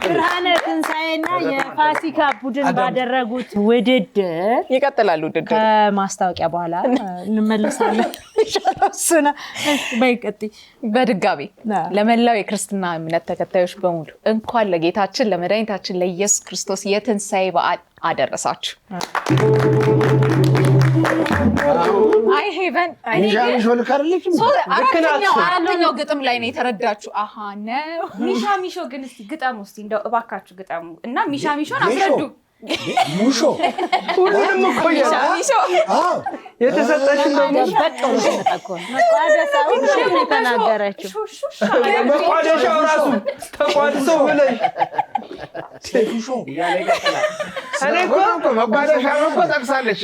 ብርሃነ ትንሣኤና የፋሲካ ቡድን ባደረጉት ውድድር ይቀጥላል። ውድድር ከማስታወቂያ በኋላ እንመለሳለን። እሱና በይቀጥይ በድጋሚ ለመላው የክርስትና እምነት ተከታዮች በሙሉ እንኳን ለጌታችን ለመድኃኒታችን ለኢየሱስ ክርስቶስ የትንሣኤ በዓል አደረሳችሁ። አይ ሄቨን ሚሻሚሾ ልክ አይደለችም። አራተኛው ግጥም ላይ ነው የተረዳችሁ። አሃ ነው ሚሻ ሚሾ ግን እስቲ ግጠሙ እስቲ እንደው እባካችሁ ግጠሙ እና ሚሻ ሚሾን አስረዱ። ሙሾ ሁሉንም እኮ ሚሾ የተሰጠሽ እንደሆነ የተናገረችው መቋደሻው ራሱ ተቋድሶ ብለሽ እኔ እኮ መቋደሻ ነው እኮ ጠቅሳለች።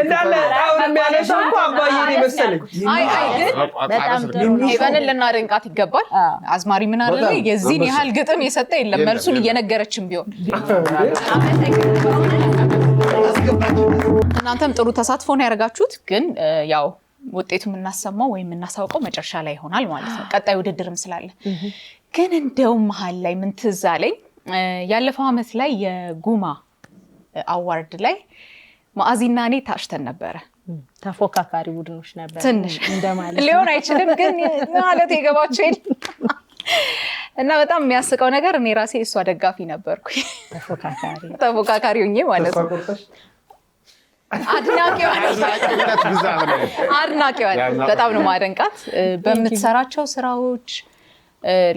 እንዳለ አሁን የሚያነሳው እኮ አባዬን መሰለኝ። አይ ግን በጣም ጥሩ ሄቨንን ልናደንቃት ይገባል። አዝማሪ ምን አለ የዚህን ያህል ግጥም የሰጠ የለም መልሱን እየነገረችን ቢሆን እናንተም ጥሩ ተሳትፎ ነው ያደርጋችሁት። ግን ያው ውጤቱ የምናሰማው ወይም የምናሳውቀው መጨረሻ ላይ ይሆናል ማለት ነው። ቀጣይ ውድድርም ስላለ ግን እንደው መሀል ላይ ምን ትዝ አለኝ ያለፈው ዓመት ላይ የጉማ አዋርድ ላይ ማአዚና እኔ ታሽተን ነበረ። ተፎካካሪ ቡድኖች ነበር ትንሽ እንደማለት ሊሆን አይችልም ግን ማለት የገባችሁ እና በጣም የሚያስቀው ነገር እኔ ራሴ እሷ ደጋፊ ነበርኩ። ተፎካካሪ ሆኜ ማለት ነው። አድናቂዋ በጣም ነው ማደንቃት በምትሰራቸው ስራዎች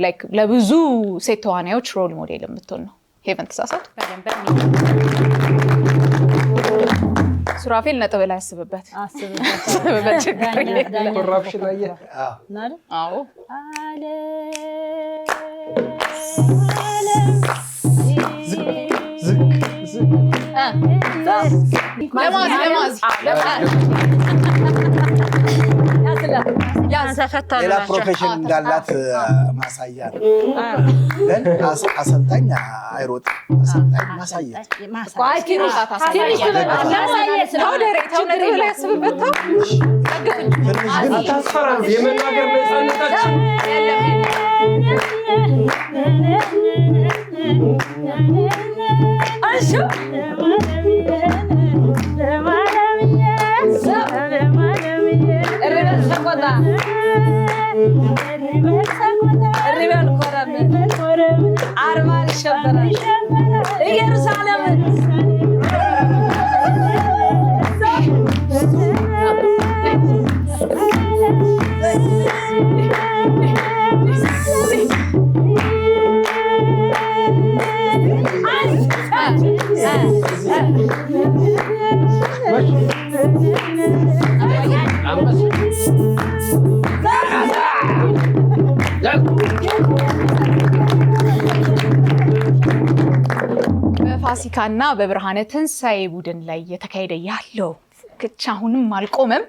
ላይክ ለብዙ ሴት ተዋናዮች ሮል ሞዴል የምትሆን ነው። ሄቨን ተሳሳት ሱራፌል ነጥብ ላይ ያስብበት ኮራፕሽን አየ አዎ ሌላ ፕሮፌሽን እንዳላት ማሳያ ነው። ግን አሰልጣኝ አይሮጥም። አሰልጣኝ ማሳየት የመናገር ነፃነታችን በፋሲካና በብርሃነ ትንሳኤ ቡድን ላይ የተካሄደ ያለው ፍክቻ አሁንም አልቆመም።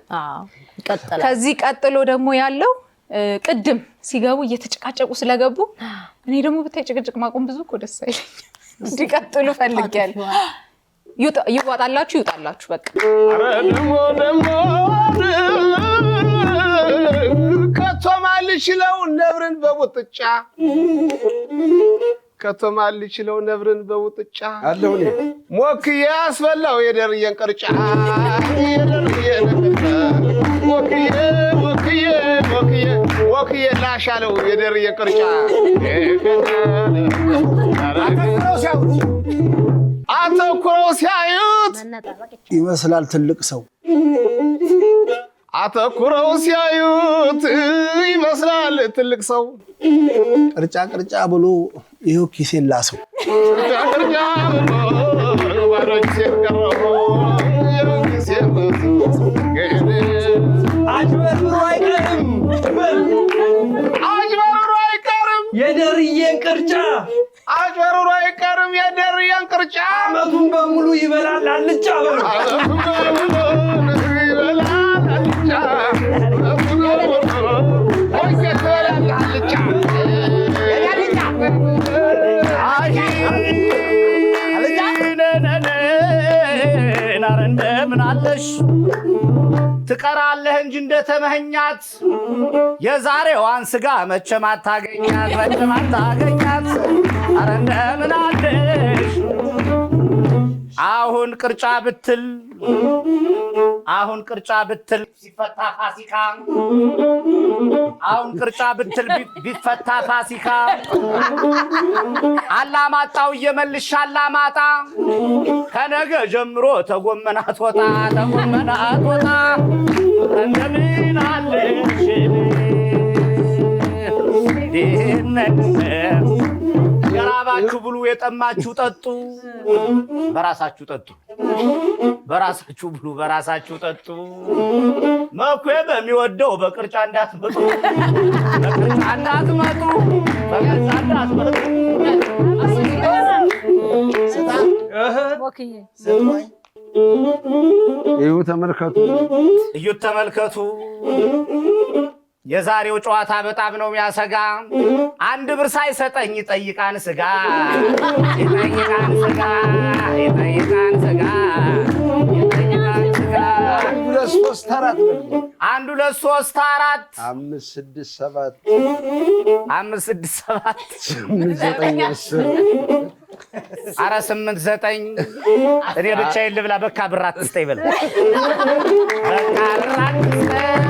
ከዚህ ቀጥሎ ደግሞ ያለው ቅድም ሲገቡ እየተጨቃጨቁ ስለገቡ እኔ ደግሞ ብታይ ጭቅጭቅ ማቆም ብዙ እኮ ደስ አይለኝ። እንዲቀጥሉ ፈልጌያለሁ። ይዋጣላችሁ ይውጣላችሁ በቃ ከተማል ይችላል ነብርን በቡጥጫ ከተማል ይችላል ነብርን በቡጥጫ አለው ነው ሞክዬ ያስበላው የደርየን ቅርጫ የደርየን ሞክዬ ላሻለው የደርየን ቅርጫ አተኩረው ሲያዩት ይመስላል ትልቅ ሰው አተኩረው ሲያዩት ይመስላል ትልቅ ሰው ቅርጫ ቅርጫ ብሎ ይሄው ኪሴን ላሰው ቅርጫ ብሎ ባዶ ኪሴን ቀረው ይሄው ኪሴን አጅበርብሮ አይቀርም የደርየን ቅርጫ አጅበርብሮ አይቀርም የደርየን ቅርጫ አመቱን በሙሉ ይበላል አልጫ ምን አለሽ ትቀራለህ እንጂ እንደተመኛት የዛሬዋን ስጋ መቼም አታገኛት አረ እንደምን አለሽ አሁን ቅርጫ ብትል ሲፈታ ፋሲካ አሁን ቅርጫ ብትል ቢፈታ ፋሲካ አላማጣው እየመልሽ አላማጣ ከነገ ጀምሮ ተጎመናት ወጣ እንደምን አለሽ የራባችሁ ብሉ የጠማችሁ ጠጡ በራሳችሁ ብሉ በራሳችሁ ጠጡ መኩ በሚወደው በቅርጫ እንዳትመጡ እዩት ተመልከቱ የዛሬው ጨዋታ በጣም ነው የሚያሰጋ አንድ ብር ሳይሰጠኝ ይጠይቃን ስጋ ይጠይቃን ስጋ 2 3 4 1 2 3 4 5 6 7 5 6 7 8 9 10 ኧረ 8 9 እኔ ብቻዬን ልብላ። በቃ ብር አትስጠኝ በል። በቃ ብር አትስጠኝ።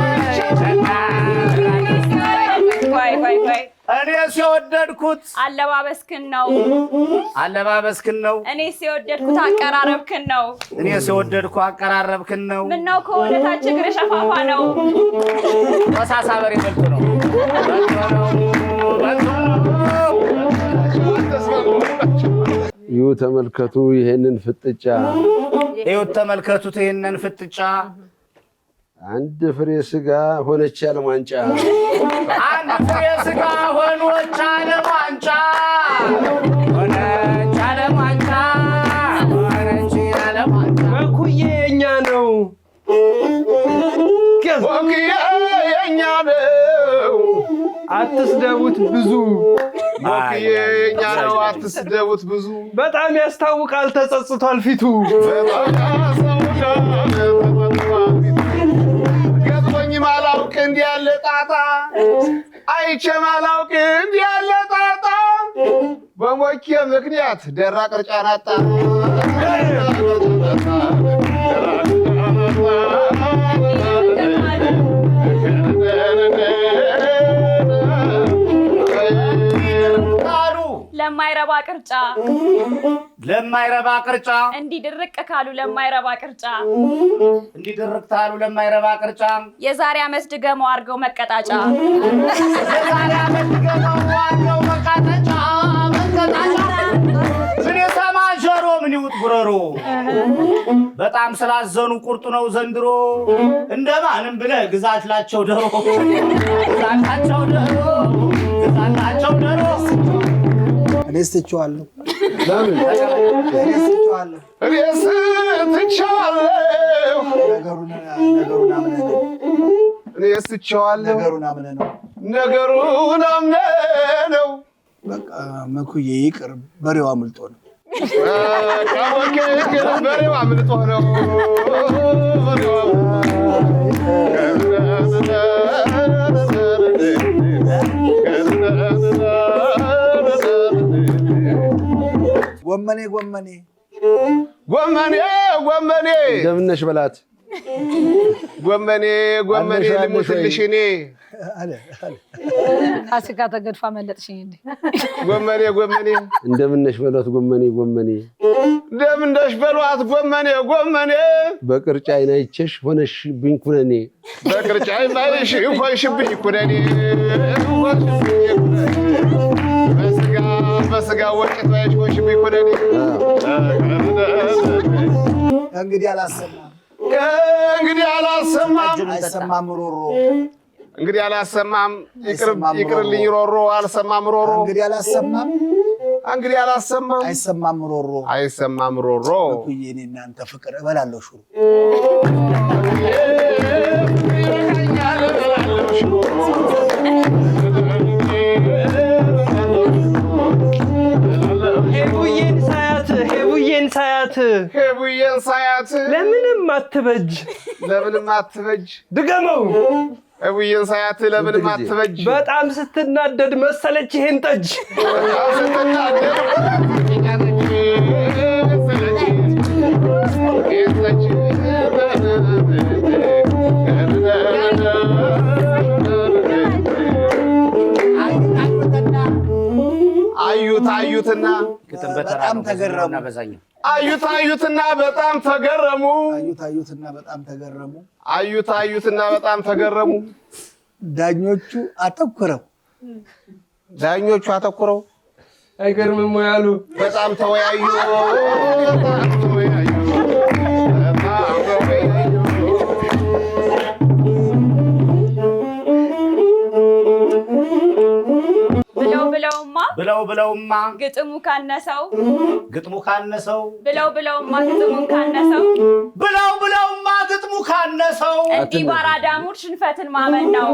ቆይ እኔስ የወደድኩት አለባበስክን ነው። አለባበስክን ነው። እኔስ የወደድኩት አቀራረብክን ነው። እኔስ የወደድኩ አቀራረብክን ነው። ምነው ከሆነ ታች እግር ሸፋፋ ነው። ፈሳሳ በሬ በልቶ ነው። ይሁ ተመልከቱ ይሄንን ፍጥጫ፣ ይኸው ተመልከቱት ይሄንን ፍጥጫ። አንድ ፍሬ ስጋ ሆነች ያለም ዋንጫ፣ አንድ ፍሬ ስጋ ሆነች ያለም ዋንጫ፣ ሆነች ያለም ዋንጫ፣ ሆነች ያለም ዋንጫ። መኩዬ የኛ ነው። መኩዬ የኛ ነው። አትስደቡት ብዙ። መኩዬ የኛ ነው። አትስደቡት ብዙ። በጣም ያስታውቃል ተጸጽቷል ፊቱ። ገጥሞኝ ማላውቅ እንዲህ ያለ ጣጣ፣ አይቼ ማላውቅ እንዲህ ያለ ጣጣ፣ በሞኬ ምክንያት ደራ ቅርጫን አጣ። ለማይረባ ቅርጫ ለማይረባ ቅርጫ እንዲድርቅ ካሉ ለማይረባ ቅርጫ እንዲድርቅ ካሉ ለማይረባ ቅርጫ የዛሬ ዓመት ድገመው አድርገው መቀጣጫ የዛሬ ዓመት ድገመው አድርገው መቀጣጫ ምን የሰማ ጆሮ ምን ይውጥ ጉረሮ በጣም ስላዘኑ ቁርጡ ነው ዘንድሮ እንደማንም ብለህ ግዛትላቸው ደሮ ግዛትላቸው ደሮ ግዛትላቸው ደሮ እኔስ ትቼዋለሁ። ለምን እኔስ ትቼዋለሁ። እኔስ ትቼዋለሁ። ነገሩን አምነህ ነው። እኔስ ትቼዋለሁ። ነገሩን አምነህ ነው። ነገሩን አምነህ ነው። በቃ መኩዬ ይቅር፣ በሬው አምልጦ ነው። በሬው አምልጦ ነው። ጎመኔ ጎመኔ ጎመኔ ጎመኔ እንደምን ነሽ በላት። ጎመኔ ጎመኔ ልሙትልሽ እኔ ፋሲካ ተገድፋ መለጥሽኝ እንዴ? ጎመኔ ጎመኔ እንደምን ነሽ በሏት። ጎመኔ ጎመኔ እንደምን ነሽ በሏት። ጎመኔ ጎመኔ በቅርጫ አይን አይቼሽ ሆነሽብኝ ኩነኔ፣ በቅርጫ አይንሽ ሆንሽብኝ ኩነኔ፣ በስጋ ወጭት ባይሽ ሆንሽብኝ ኩነኔ። እንግዲህ አላሰማም እንግዲህ አላሰማም አይሰማም ሮሮ እንግዲህ አላሰማም ይቅርልኝ ሮሮ አልሰማም ሮሮ እንግዲህ አላሰማም እንግዲህ አላሰማም አይሰማም ሮሮ አይሰማም ሮሮ መኩዬ እኔ እናንተ ፍቅር እበላለሁ ሽሮ ሄቡዬን ሳያት ለምንም አትበጅ ድገመው። ሄቡዬን ሳያት ለምንም አትበጅ በጣም ስትናደድ መሰለች ይሄን ጠጅ አዩትና በጣም ተገረሙና በዛኛው አዩትና በጣም ተገረሙ። አዩትና በጣም ተገረሙ። ዳኞቹ አተኩረው አይገርምም ያሉ በጣም ተወያዩ። ብለውማ ግጥሙ ካነሰው ብለውማ ግጥሙ ካነሰው እንዲህ ባራዳ ሙድ ሽንፈትን ማመን ነው።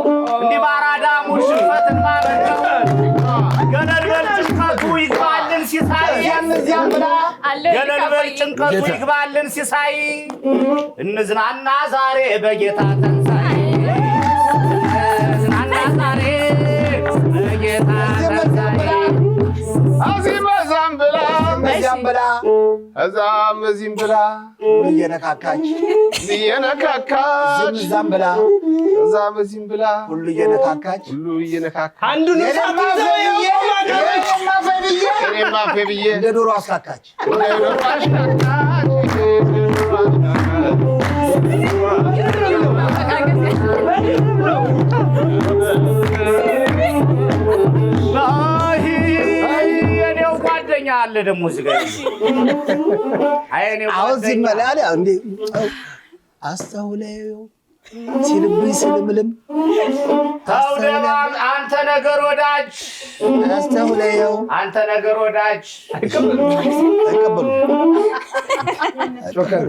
ገደል በልጭቱ ይግባልን ሲሳይ ገለል በል ጭንቀቱ ይግባልን ሲሳይ እንዝናና ዛሬ በጌታ ተንሳይ እንዝናና ዛሬ በጌታ ተንሳይ እዚህም እዛም ብላ እዚያም ብላ እዛም እዚህም ብላ እየነካካች እየነካካች እዛም ብላ እዛም እዚህም ብላ ሁሉ እየነካካች አንዱን እኔማ አፌ ብዬ እንደ ዶሮ አስካካች የኔው ጓደኛ አለ ደግሞ እዚህ ጋር አሁን ሲመላል እንዴ አስተውለው ሲልብኝ ስልምልም ተው ደማም አንተ ነገር ወዳጅ አስተውለው አንተ ነገር ወዳጅ አይቀበሉ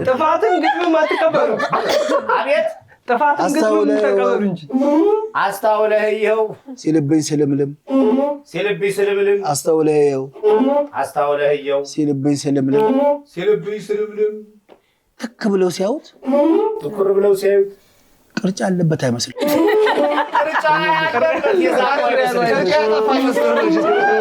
ጥፋትን ግጥምም አትቀበሉ። አቤት ጥፋትን ግጥምም ተቀበሉ እንጂ አስተውለህየው ሲልብኝ ስልምልም ሲልብኝ ስልምልም አስተውለው አስተውለህየው ሲልብኝ ስልምልም ሲልብኝ ስልምልም ትክ ብለው ሲያዩት ትኩር ብለው ሲያዩት ቅርጫ አለበት አይመስልም። ቅርጫ ያለበት ያለበት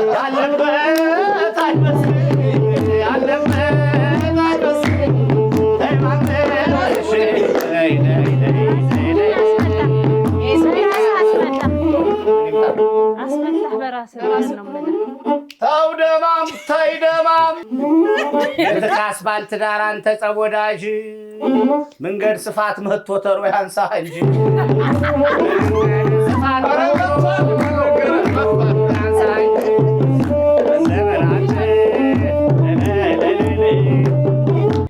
ተው ደማም ተይ ደማም ከአስፋልት ዳር አንተ ጸብ ወዳጅ መንገድ ስፋት መጥቶ ተሮ ያንሳ እንጂ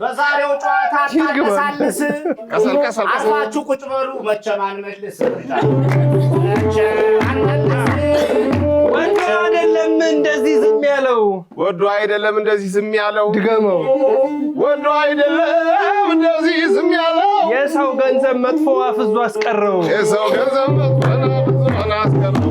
በዛሬው ጨዋታ ታቀሳልስ አስፋችሁ ቁጭ በሉ መቸማን መልስ ወዶ አይደለም እንደዚህ ዝም ያለው ወዶ አይደለም እንደዚህ ዝም ያለው ድገመው። ወዶ አይደለም እንደዚህ ዝም ያለው የሰው ገንዘብ መጥፎ አፍዞ አስቀረው። የሰው ገንዘብ መጥፎ አስቀረው።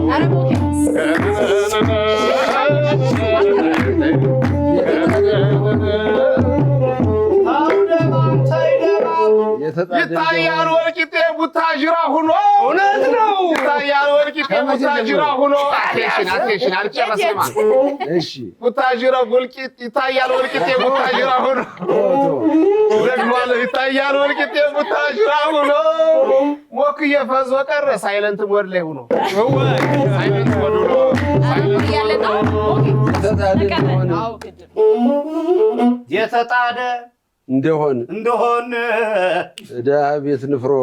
ይታያል ወልቂጤ ቡታጅራ ሁኖ እውነት ነው። ይታያል ወልቂጤ ቡታጅራ ሁኖ አቴንሽን አልጨረስንም። እሺ ቡታጅራ ወልቂጤ ይታያል ወልቂጤ ቡታጅራ ሁኖ ደግሟል። ይታያል ወልቂጤ ቡታጅራ ሁኖ ሞክዬ ፈዞ ቀረ ሳይለንት ሞድ ላይ ሁኖ ሳይለንት ሞድ ሁኖ የተጣደ እንደሆን ድሀ ቤት ንፍሮ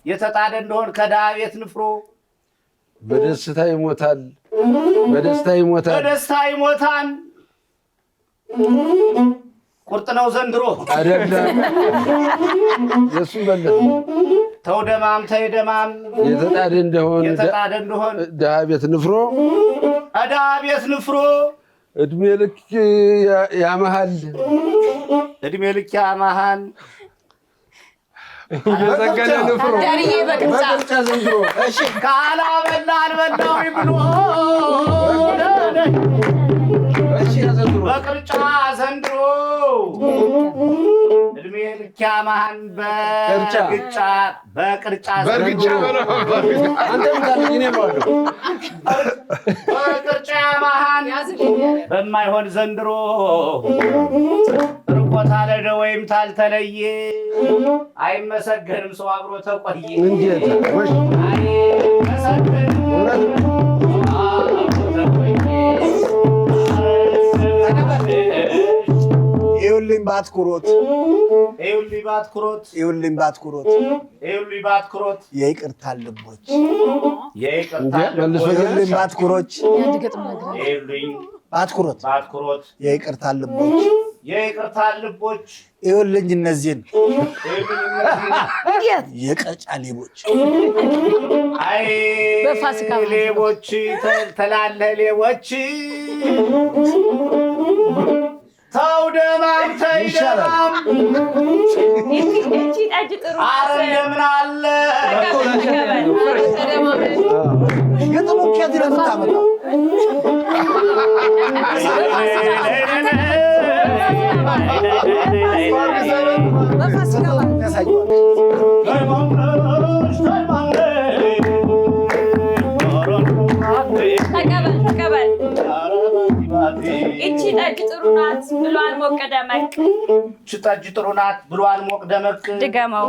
የተጣደ እንደሆን ከድሀ ቤት ንፍሮ በደስታ ይሞታል በደስታ ይሞታል። ቁርጥ ነው ዘንድሮ አይደለም የሱን በለት ተው ደማም ተይ ደማም የተጣደ እንደሆን ድሀ ቤት ንፍሮ እድሜ ልክ ያመሃል እየዘገነ ንፍሮ ዳርዬ በቅርጫ ዘንድሮ እሺ ካላበላ አልበላው ብሎ በቅርጫ ዘንድሮ እድሜ ልክ ያመሃል በቅርጫ ያመሃል በማይሆን ዘንድሮ ርቆታ ለደ ወይም ታልተለየ አይመሰገንም ሰው አብሮ ተቆየ። እንዴት አይመሰገንም ይኸውልኝ በአትኩሮት የይቅርታ ልቦች ይኸውልኝ በአትኩሮት የይቅርታ ልቦች ይኸውልኝ እነዚህን የቀጫ ሌቦች በፋሲካ ሌቦች ተላለ ሌቦች ተው ደማም ተይ ደማም ኧረ እንደምን አለ ገጥሞ ከዚህ ነው የምታመጣው በፋሲካ በዓል ተቀበል። ይቺ ጠጅ ጥሩ ናት ብሏል ሞቅ ደመቅ። ይቺ ጠጅ ጥሩ ናት ብሏል ሞቅ ደመቅ። ድገመው።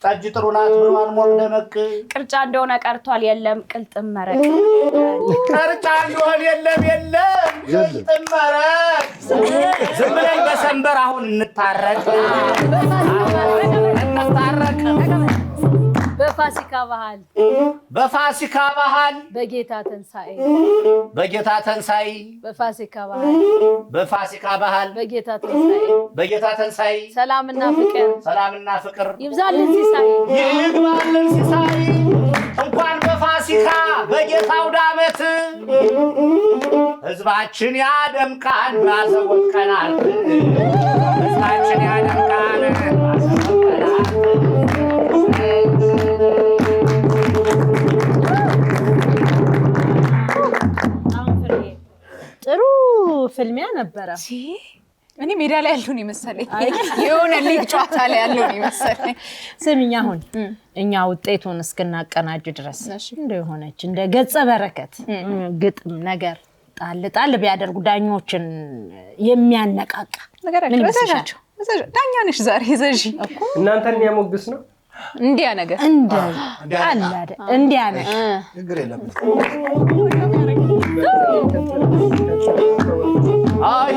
ጠጅ ጥሩ ናት ብሏል ሞቅ ደመቅ። ቅርጫ እንደሆነ ቀርቷል የለም ቅልጥም መረቅ። ቅርጫ እንደሆነ የለም ቅልጥም መረቅ። ዝም ብለን በሰንበር አሁን እንታረቅ። በፋሲካ ባህል በጌታ ትንሣኤ በፋሲካ ባህል በጌታ ትንሣኤ ሰላምና ፍቅር ይብዛልን ሲሳይ እንኳን በፋሲካ በጌታ አውደ ዓመት ሕዝባችን ያደምቃል ባዘቦት ቀናት ሕዝባችን ያደምቃል ባዘቦት ቀናት። ጥሩ ፍልሚያ ነበረ። እኔ ሜዳ ላይ ያለውን ይመስለኝ የሆነ ሊግ ጨዋታ ላይ ያለውን ይመስለኝ። ስሚኝ አሁን እኛ ውጤቱን እስክናቀናጅ ድረስ እንደሆነች እንደ ገጸ በረከት ግጥም ነገር ጣል ቢያደርጉ ዳኞችን የሚያነቃቃ ነገር አከረሳቸው። ዳኛ ነሽ ዛሬ ዘዢ እናንተን የሚያሞግስ ነው እንዲያ ነገር እንዲያ ነሽ ችግር የለም። አይ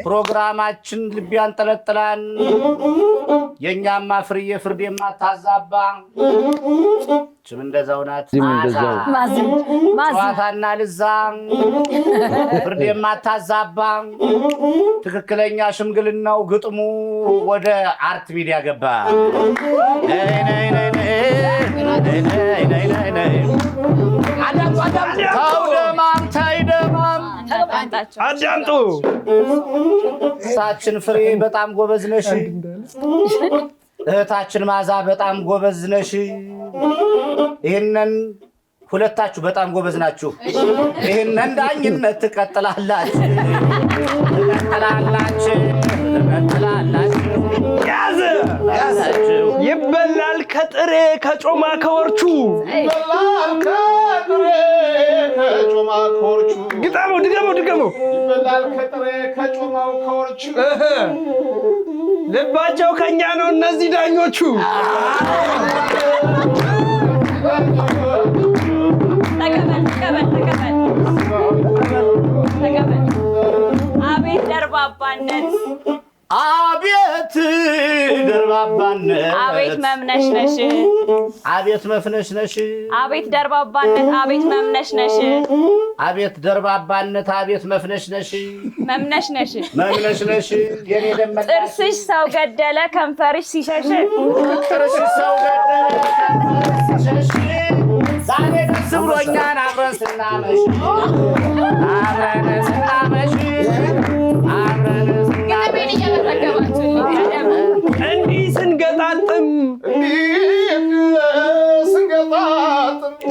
ፕሮግራማችን ልብ ያንጠለጥላል። የኛማ ፍርዬ ፍርድ የማታዛባ ችም እንደዛው ናት። ጨዋታና ልዛ ፍርድ የማታዛባ ትክክለኛ ሽምግልናው ግጥሙ ወደ አርት ሚዲያ ገባ። አዳምጡ። እህታችን ፍሬ በጣም ጎበዝ ነሽ። እህታችን ማዛ በጣም ጎበዝ ነሽ። ይሄንን ሁለታችሁ በጣም ጎበዝ ናችሁ። ይሄንን ዳኝነት ትቀጥላላችሁ። ይበላል ከጥሬ ከጮማ ከወርቹ ድገመው ይበላል ከጥሬ ከጮማው ከወርቹ ልባቸው ከኛ ነው እነዚህ ዳኞቹ። ተቀበል። አቤት ደርባባነት፣ አቤት ደርባባነት፣ አቤት መምነሽነሽ፣ አቤት መፍነሽነሽ፣ አቤት ደርባባነት፣ አቤት መምነሽነሽ፣ አቤት ደርባባነት፣ አቤት መፍነሽነሽ፣ መምነሽነሽ፣ የኔ ደመና ጥርስሽ ሰው ገደለ ከንፈርሽ ሲሸሽ፣ ጥርስሽ ሰው ገደለ ከንፈርሽ ሲሸሽ፣ ዛሬ ደስ ብሎኛል አብረን ስናመሽ፣ እንዲህ ስንገጣጥም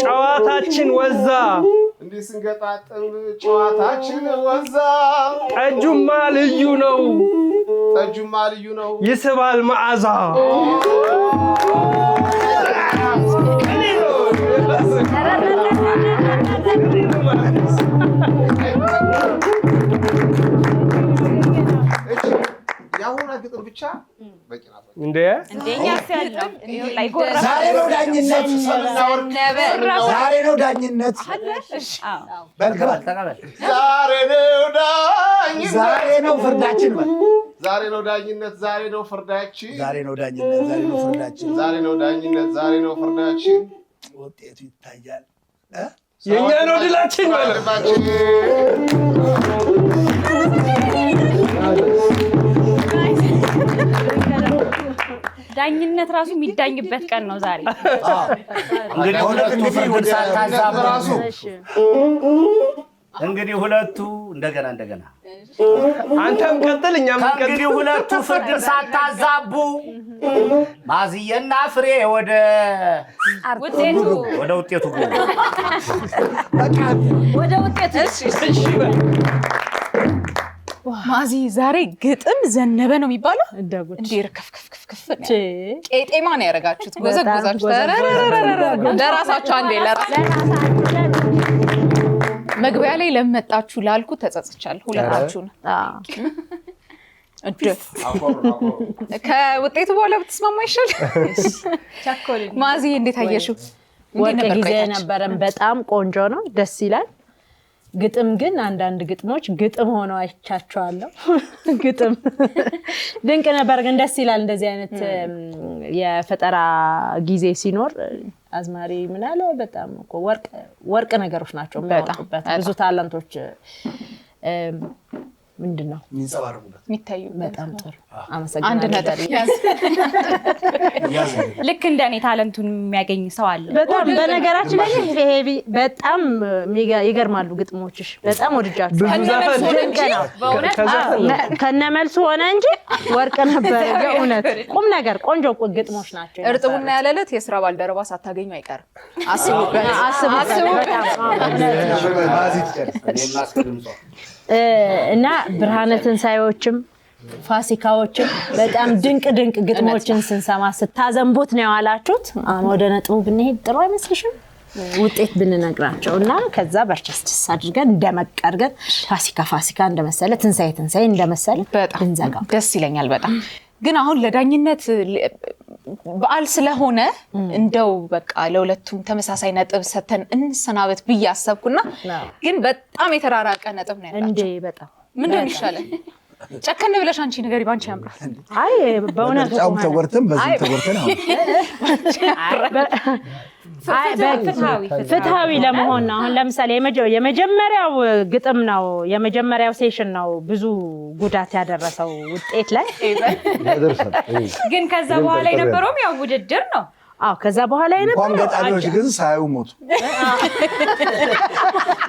ጨዋታችን ወዛ፣ እንዲህ ስንገጣጥም ጨዋታችን ወዛ። ጠጁማ ልዩ ነው ይስባል መዓዛ። ያሁን ግጥም ብቻ በቂ ናት። እንደኛ ያለው ላይ ጎራ ዛሬ ነው ዳኝነት፣ ዛሬ ነው ዳኝነት። በልከባል ተቀበል። ዛሬ ነው ፍርዳችን፣ ዛሬ ነው ዳኝነት፣ ዛሬ ነው ፍርዳችን፣ ዛሬ ነው ዳኝነት፣ ዛሬ ነው ፍርዳችን፣ ዛሬ ነው ዳኝነት፣ ዛሬ ነው ፍርዳችን። ውጤቱ ይታያል። የኛ ነው ድላችን ማለት ዳኝነት ራሱ የሚዳኝበት ቀን ነው ዛሬ። እንግዲህ ሁለቱ እንደገና አንተም ቀጥል እኛም ቀጥል። እንግዲህ ሁለቱ ፍርድን ሳታዛቡ ማዝየና ፍሬ ወደ ውጤቱ ወደ ውጤቱ ማዚ ዛሬ ግጥም ዘነበ ነው የሚባለው እንዴ ረከፍከፍከፍ ቄጤማ ነው ያረጋችሁት ጎዘጎዛችሁ ለራሳችሁ አንዴ መግቢያ ላይ ለመጣችሁ ላልኩ ተጸጽቻለሁ ሁለታችሁ ነው ከውጤቱ በኋላ ብትስማማ ይሻል ማዚ እንዴት አየሽው ወርቅ ጊዜ ነበረን በጣም ቆንጆ ነው ደስ ይላል ግጥም ግን አንዳንድ ግጥሞች ግጥም ሆነው አይቻቸዋለሁ ግጥም ድንቅ ነበር ግን ደስ ይላል እንደዚህ አይነት የፈጠራ ጊዜ ሲኖር አዝማሪ ምን አለ በጣም ወርቅ ነገሮች ናቸው የሚያወጡበት ብዙ ታለንቶች ምንድነው የሚንጸባረቁበት የሚታዩ በጣም ጥሩ አመሰግናለሁ አንድ ነገር ልክ እንደኔ ታለንቱን የሚያገኝ ሰው አለ በጣም በነገራችን ላይ ይሄ በጣም ይገርማሉ ግጥሞችሽ በጣም ወድጃችሁ ከነመልሱ ሆነ እንጂ ወርቅ ነበር የእውነት ቁም ነገር ቆንጆ ግጥሞች ናቸው እርጥቡና ያለለት የሥራ ባልደረባ ሳታገኙ አይቀርም አስቡ እና ብርሃነ ትንሳኤዎችም ፋሲካዎችም በጣም ድንቅ ግጥሞችን ስንሰማ ስታዘንቡት ነው ያላችሁት አሁን ወደ ነጥቡ ብንሄድ ጥሩ አይመስልሽም ውጤት ብንነግራቸውና ከዛ በርቸስቲስ አድርገን እንደመቀርገን ፋሲካ እንደመሰለ ትንሳኤ እንደመሰለ ብንዘጋው ደስ ይለኛል በጣም ግን አሁን ለዳኝነት በዓል ስለሆነ እንደው በቃ ለሁለቱም ተመሳሳይ ነጥብ ሰተን እንሰናበት ብያሰብኩና ግን በጣም የተራራቀ ነጥብ ነው ያላችሁ እንዴ በጣም ምንድን ይሻላል ጨከን ብለሽ አንቺ ነገር ባንቺ ያምራል አይ በእውነት ጫው ተወርተን በዚህ ተወርተን ፍትሃዊ ለመሆን አሁን ለምሳሌ የመጀመሪያው ግጥም ነው የመጀመሪያው ሴሽን ነው ብዙ ጉዳት ያደረሰው ውጤት ላይ ግን ከዛ በኋላ የነበረው ያው ውድድር ነው ከዛ በኋላ እንኳን ገጣሚዎች ግን ሳይው ሞቱ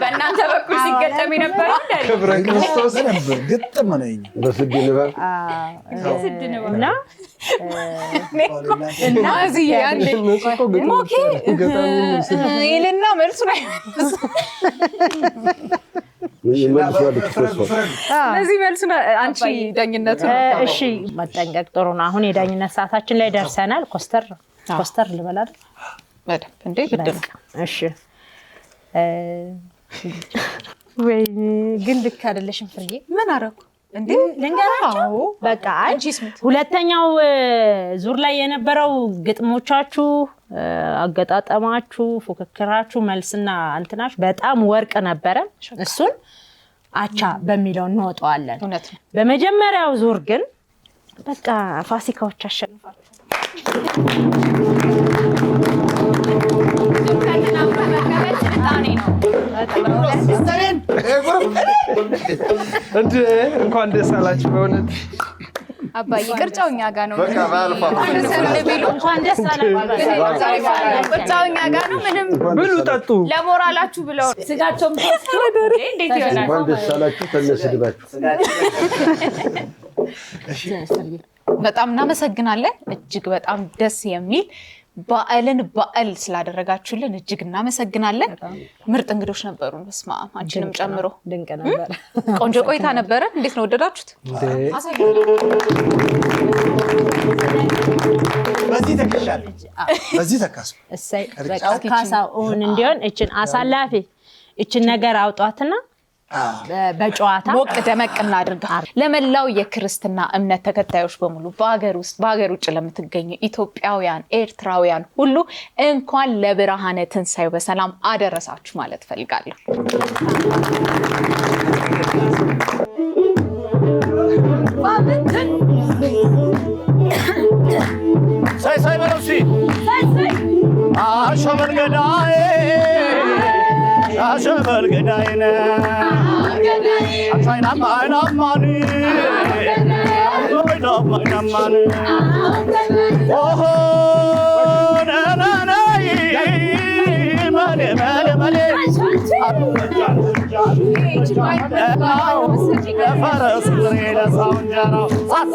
በእናንተ በኩል ሲገጠም የነበረው እንዳለ ክብረ ክርስቶስ ነበር ግጥም ነው በስድ ንባብ እና እዚህ ያንዴ ሞኬ ይልና መልሱ ላይ ስለዚህ መልሱን አንቺ ዳኝነቱ እሺ መጠንቀቅ ጥሩ ነው አሁን የዳኝነት ሰዓታችን ላይ ደርሰናል ኮስተር ልበላል በደም እንዴ ግድም እሺ ወይ ግን ልክ አይደለሽም ፍርዬ ምን አረኩ እንዴ ልንገራችሁ በቃ ሁለተኛው ዙር ላይ የነበረው ግጥሞቻችሁ አገጣጣማችሁ ፉክክራችሁ መልስና አንተናሽ በጣም ወርቅ ነበረ እሱን አቻ በሚለው እንወጣዋለን እውነት ነው በመጀመሪያው ዙር ግን በቃ ፋሲካዎች አሸንፋሉ እንኳን ደስ አላችሁ በእውነት አባዬ ቅርጫው እኛ ጋር ነው በቃ ባልፋ እንኳን ደስ አላችሁ ቅርጫው እኛ ጋር ነው ምንም ብሉ ጠጡ ለሞራላችሁ ብለው ስጋቸውም እንዴት ይሆናል እንኳን ደስ አላችሁ ተነስድባችሁ በጣም እናመሰግናለን እጅግ በጣም ደስ የሚል በዓል ስላደረጋችሁልን እጅግ እናመሰግናለን ምርጥ እንግዶች ነበሩን በስማ አንቺንም ጨምሮ ድንቅ ነበር ቆንጆ ቆይታ ነበረ እንዴት ነው ወደዳችሁት በዚህ ተካሱ እሰይ ካሳውን እንዲሆን እችን ነገር አውጧትና በጨዋታ ሞቅ ደመቅ እናድርጋ ለመላው የክርስትና እምነት ተከታዮች በሙሉ በአገር ውስጥ በአገር ውጭ ለምትገኙ ኢትዮጵያውያን ኤርትራውያን ሁሉ እንኳን ለብርሃነ ትንሳኤው በሰላም አደረሳችሁ ማለት ፈልጋለሁ ሳይ በለሲ አሸመል ገዳይ አሸመል ገዳይነ አቻይናማ አይናማኒ አይናማኒ ኦሆ ናናናይ ማለ ለፈረሱ ጥሬ ለሰው እንጀራው ሳሳ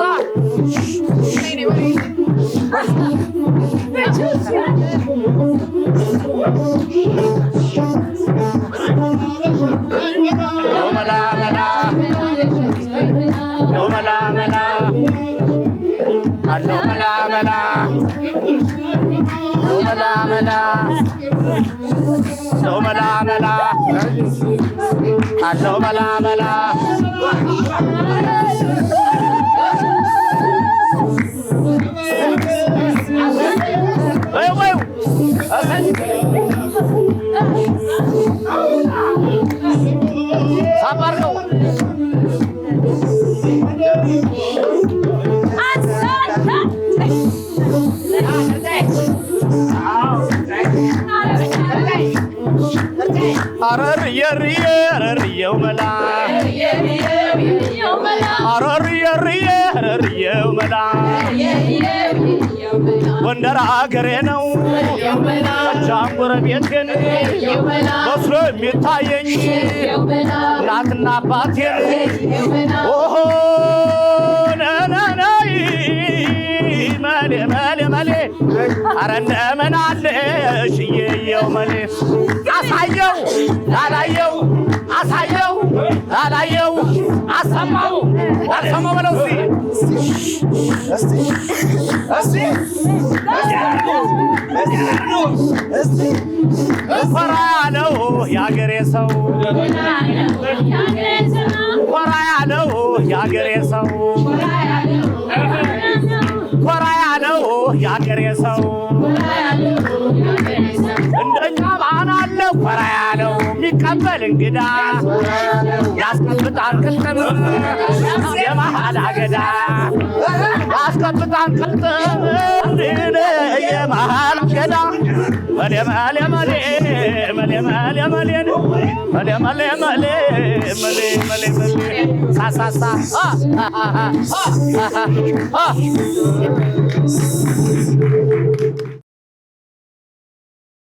መላ መላ መላ መላ አለው መላ መላ መላ መላ አለው መላ መላ አለው መላ መላ ወይ ወይ ሳባርከው አረር የርየ ረርየው መላ አረር የርየ ረርየው መላ ጎንደር አገሬ ነው ጎጃም ጎረቤቴን መስሎ የሚታየኝ እናትና አባቴን ኦሆ ነነነይ መሌ መሌ መሌ አረ እንደምን አለሽ እየየው መሌ አሳየው ላላየው አሳየው ላላየው አሰማው አልሰማው በለው እስቲ ኮራ ያለው የአገሬ ሰው ኮራ ያለው የአገሬ ሰው ኮራ ያለው የአገሬ ሰው እንደኛ ማን አለ ኮራ ያለው የሚቀበል እንግዳ ያስቀምጣል ቅልጥም የመሃል አገዳ ያስቀምጣል ቅልጥም የመሃል አገዳ መሌ መሌ መሌ መሌ መሌ መሌ መሌ መሌ መሌ መሌ መሌ መሌ ሳሳሳ